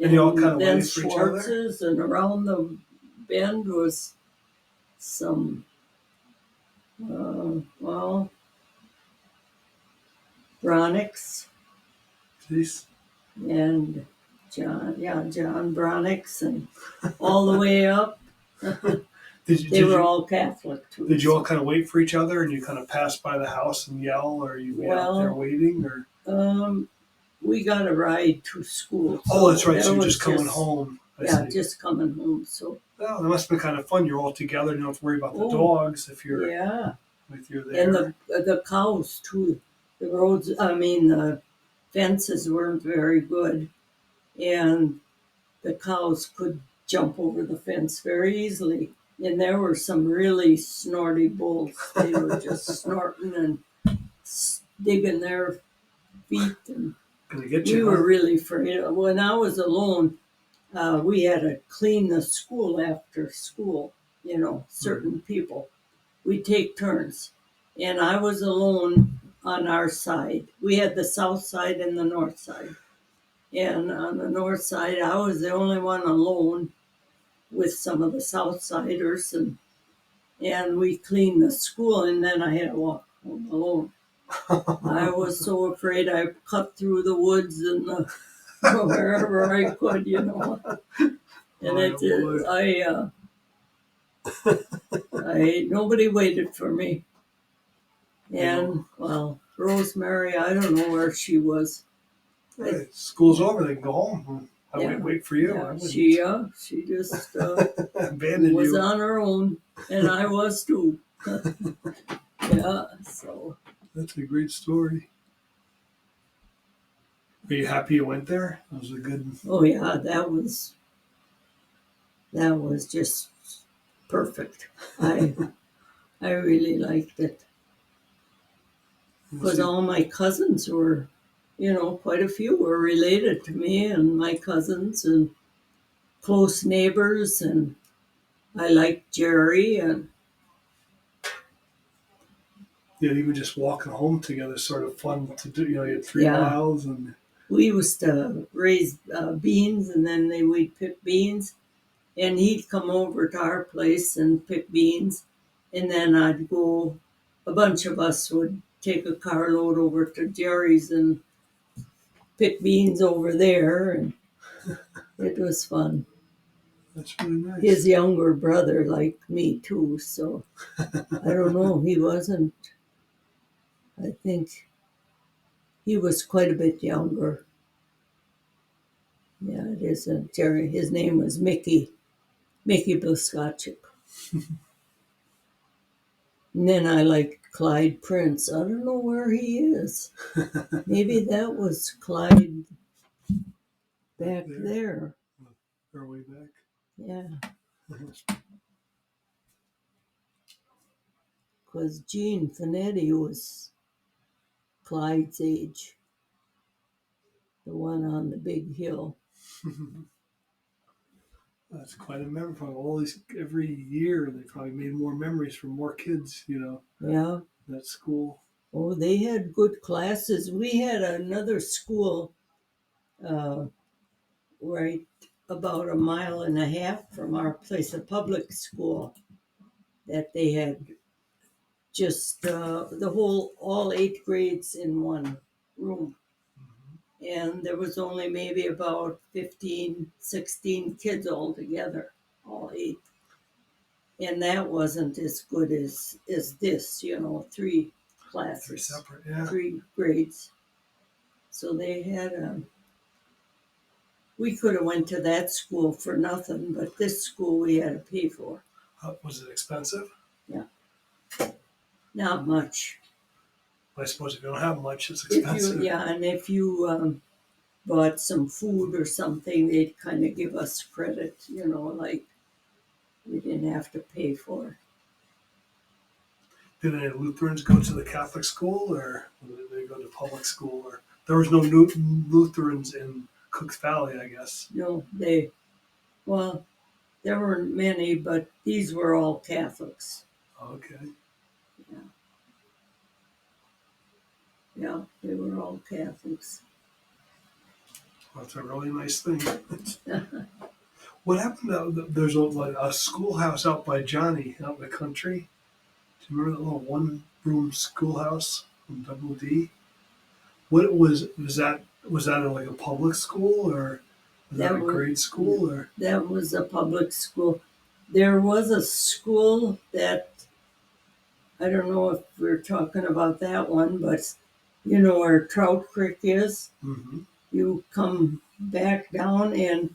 And you all kind of then waited for each other? Schwartz's, and around the bend was some, well, Bronix Jeez. and John Bronix, and all the way up. They were all Catholic too. Did you all kind of wait for each other and you kind of pass by the house and yell, or you be out there Well, waiting? Or we got a ride to school. oh, that's right. that So you're was just coming home. I Yeah, see. just coming home. So Well, that must have been kind of fun. You're all together. You don't have to worry about the Oh, dogs if you're yeah, if you're there. and the cows too. The roads, I mean, the fences weren't very good, and the cows could jump over the fence very easily. And there were some really snorty bulls. They were just snorting and digging their feet, and Gonna get we you, were huh? really afraid. When I was alone, we had to clean the school after school. Certain people. We take turns, and I was alone on our side. We had the south side and the north side, and on the north side, I was the only one alone with some of the south siders, and we cleaned the school, and then I had to walk home alone. I was so afraid. I cut through the woods and wherever I could, And nobody waited for me. And well, Rosemary, I don't know where she was. Hey, school's over. They can go home. I Yeah, wouldn't wait for you. I yeah, wouldn't. she just Abandoned was you. on her own, and I was too. Yeah, so That's a great story. Are you happy you went there? That was a good. oh yeah, that was just perfect. I really liked it because all my cousins were, quite a few were related to me, and my cousins and close neighbors, and I liked Jerry, and Yeah, even just walking home together, sort of fun to do. You had 3 yeah, miles, and we used to raise beans, and then we'd pick beans, and he'd come over to our place and pick beans, and then I'd go. A bunch of us would take a carload over to Jerry's and pick beans over there, and it was fun. that's really nice. His younger brother liked me too, so I don't know. He wasn't. I think he was quite a bit younger. Yeah, it isn't Jerry. His name was Mickey Blaskotchik. And then I liked Clyde Prince. I don't know where he is. Maybe that was Clyde back there. Or way back. Yeah, because Gene Finetti was Clyde's age, the one on the big hill. That's quite a memory from all these. Every year, they probably made more memories for more kids. Yeah. That school. Oh, they had good classes. We had another school uh, right about a mile and a half from our place, a public school that they had just all 8 grades in one room. And there was only maybe about 15, 16 kids altogether, all 8. And that wasn't as good as this, 3 classes. 3 separate, yeah. 3 grades. So they had we could have went to that school for nothing, but this school we had to pay for. Was it expensive? Yeah. Not much. I suppose if you don't have much, it's expensive. And if you bought some food or something, they'd kind of give us credit, like we didn't have to pay for it. Did any Lutherans go to the Catholic school, or did they go to public school? Or there was no Lutherans in Cooks Valley, I guess. No, there weren't many, but these were all Catholics. Okay. Yeah. Yeah, they were all Catholics. That's a really nice thing. What happened to, there's a schoolhouse out by Johnny out in the country. Do you remember that little one-room schoolhouse in Double D? What was that like a public school or was that That a was grade school or? that was a public school. There was a school that I don't know if we're talking about that one, but you know where Trout Creek is. Mm-hmm. You come back down, and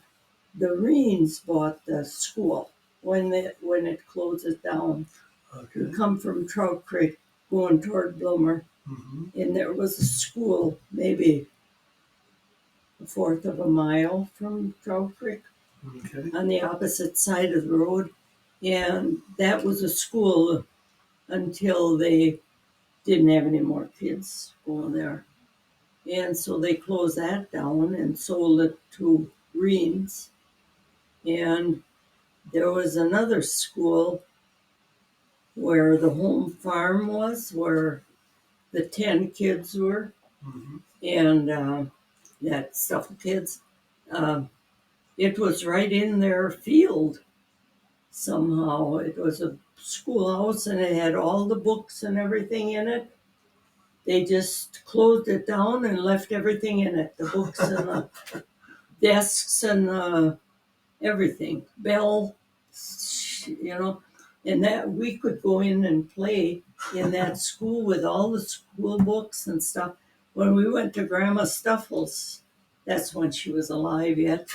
the Reens bought the school when it closes down. You Okay. come from Trout Creek going toward Bloomer, Mm-hmm. and there was a school maybe a fourth of a mile from Trout Creek Okay. on the opposite side of the road. And that was a school until they didn't have any more kids going there. And so they closed that down and sold it to Reens. And there was another school where the home farm was, where the 10 kids were, Mm-hmm. and that stuff of kids. It was right in their field somehow. It was a schoolhouse and it had all the books and everything in it. They just closed it down and left everything in it, the books and the desks and everything, bell, and that we could go in and play in that school with all the school books and stuff. When we went to Grandma Stuffles, that's when she was alive yet,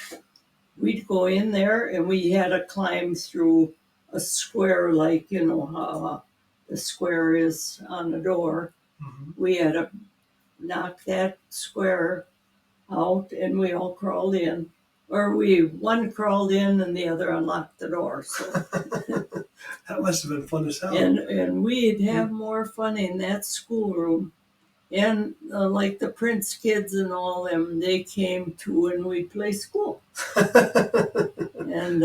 we'd go in there and we had to climb through a square, like, you know, how the square is on the door. Mm-hmm. We had to knock that square out and we all crawled in. Or one crawled in and the other unlocked the door. So That must have been fun as hell. and we'd have more fun in that schoolroom. And like the Prince kids and all them, they came too, and we'd play school. And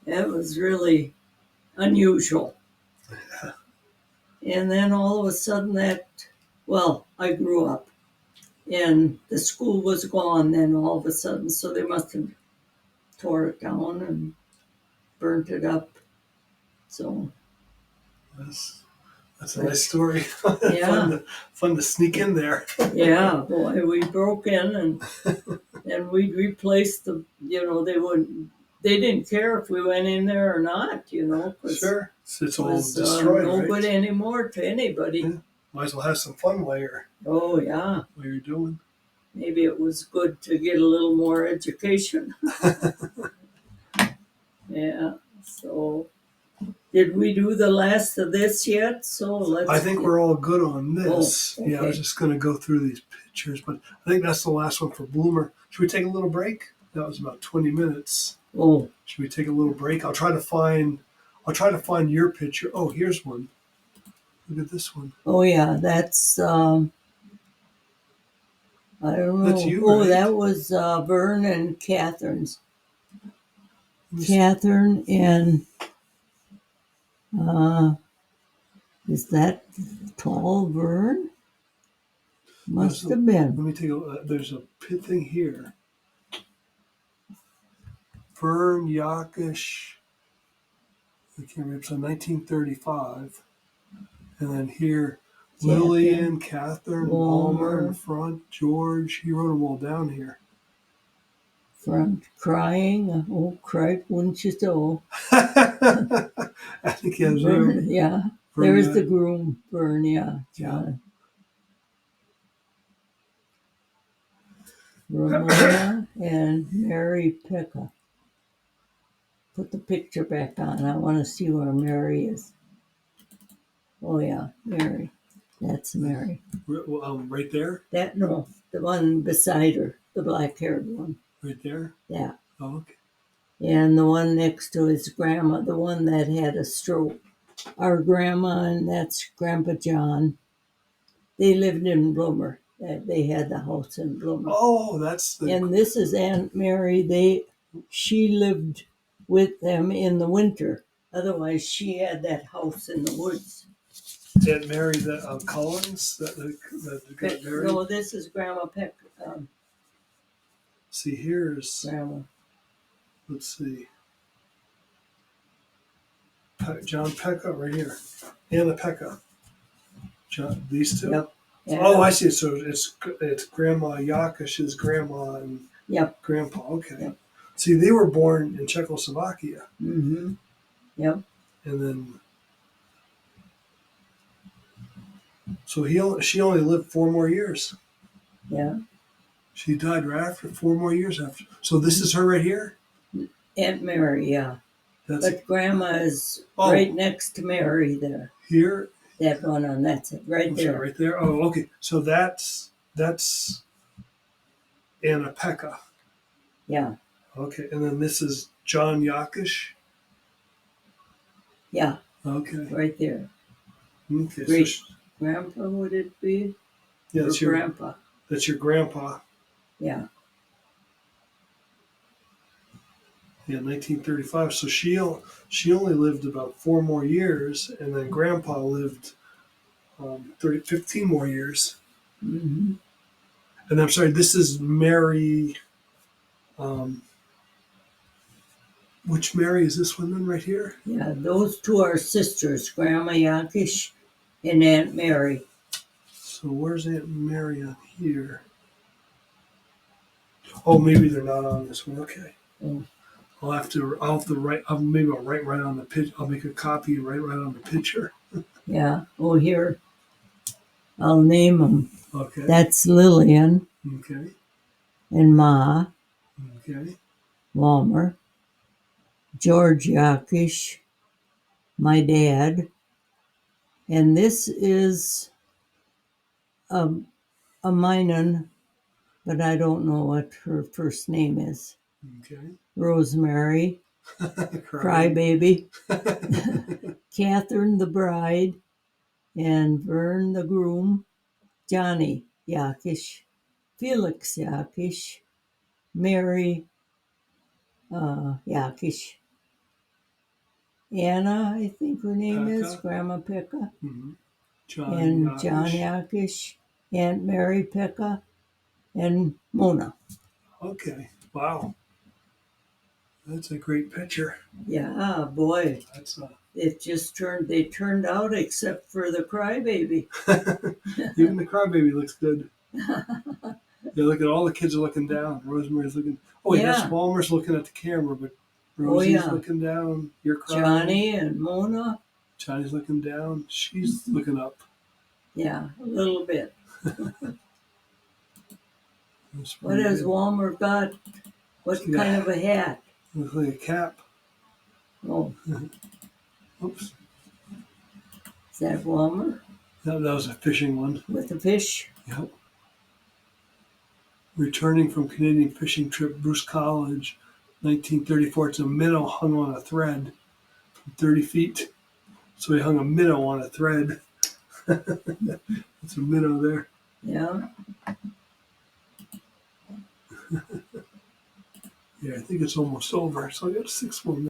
it was really unusual. And then all of a sudden I grew up and the school was gone then all of a sudden. So they must have tore it down and burnt it up. So that's a nice story. yeah, fun to sneak in there. yeah, boy, we broke in and we replaced they didn't care if we went in there or not, 'cause Sure. It's all it was destroyed, no right? good anymore to anybody. Yeah. Might as well have some fun while Oh yeah, you're doing. maybe it was good to get a little more education. Yeah. So, did we do the last of this yet? So I think we're all good on this. Oh, Yeah, I was okay. just going to go through these pictures, but I think that's the last one for Bloomer. Should we take a little break? That was about 20 minutes. Oh, Should we take a little break? I'll try to find your picture. Oh, here's one. Look at this one. oh yeah, that's I don't know. That's you, Oh, right? that was Vern and Catherine's. Let me see. Catherine and is that tall Vern? Must have Let been. me take a. There's a pit thing here. Vern Yakish. I can't remember. So 1935, and then here Lillian, Catherine, Walmer in the front, George. He wrote them all down here. Front crying. Oh, cried, wouldn't you so? I think he has room. Vern, yeah. Vern, There's the groom, Vern, yeah. John. Ramona and Mary Pekka. Put the picture back on. I want to see where Mary is. Oh yeah, Mary. That's Mary. Right there? No, the one beside her, the black-haired one. Right there? Yeah. Oh, okay. And the one next to his grandma, the one that had a stroke. Our grandma, and that's Grandpa John. They lived in Bloomer. They had the house in Bloomer. Oh, that's the. And this is Aunt Mary. She lived with them in the winter. Otherwise, she had that house in the woods. Aunt Mary the Collins that got married. No, this is Grandma Peck. See, here's, Grandma. let's see, John Pekka right here. Anna Pekka. John, these two? Yep. Oh, I see. So it's Grandma Yakish's grandma and Yep. grandpa. Okay. Yep. See, they were born in Czechoslovakia. Mm-hmm. Yep. And then, so she only lived 4 more years. Yeah. She died right after 4 more years after. So this is her right here? Aunt Mary, yeah. That's But Grandma is right next to Mary there. here? That one on that's it, right there. Right there. Oh, okay. So that's Anna Pekka. Yeah. Okay. And then this is John Yakish. Yeah. Okay. Right there. Okay. Great. So Grandpa, would it be? yeah, or that's your Grandpa. That's your grandpa. Yeah. Yeah, 1935. So she only lived about 4 more years, and then Grandpa lived 15 more years. Mm-hmm. And I'm sorry, this is Mary. Um, which Mary is this one then right here? Yeah, those two are sisters, Grandma Yakish and Aunt Mary. So where's Aunt Mary on here? Oh, maybe they're not on this one. Okay. Oh. I'll have to write. Maybe I'll write right on the pitch. I'll make a copy and write right on the picture. Yeah. Oh, here. I'll name them. Okay. That's Lillian Okay. and Ma Okay. Walmer, George Yakish, my dad, and this is a Minun, but I don't know what her first name is. Okay. Rosemary, Crybaby, Catherine the bride, and Vern the groom, Johnny Yakish, Felix Yakish, Mary Yakish, Anna, I think her name is, Pekka. Grandma Pekka, Mm-hmm. and John Yakish, Aunt Mary Pekka, and Mona. Okay. Wow. That's a great picture. Yeah, boy. That's They turned out except for the crybaby. even the crybaby looks good. Yeah, look at all the kids are looking down. Rosemary's looking. Oh wait, that's Yeah. Walmer's looking at the camera, but Rosie's yeah. looking down. You're crying. Johnny and Mona. Johnny's looking down. She's looking up. Yeah, a little bit. That's What pretty has good. Walmer got? What Yeah. kind of a hat? Looks like a cap. Oh, Oops. is that Walmer That was a fishing one. with the fish? Yep. Returning from Canadian fishing trip, Bruce College, 1934. It's a minnow hung on a thread from 30 feet. So he hung a minnow on a thread. It's a minnow there. Yeah. Yeah, I think it's almost over. So I got 6 more minutes.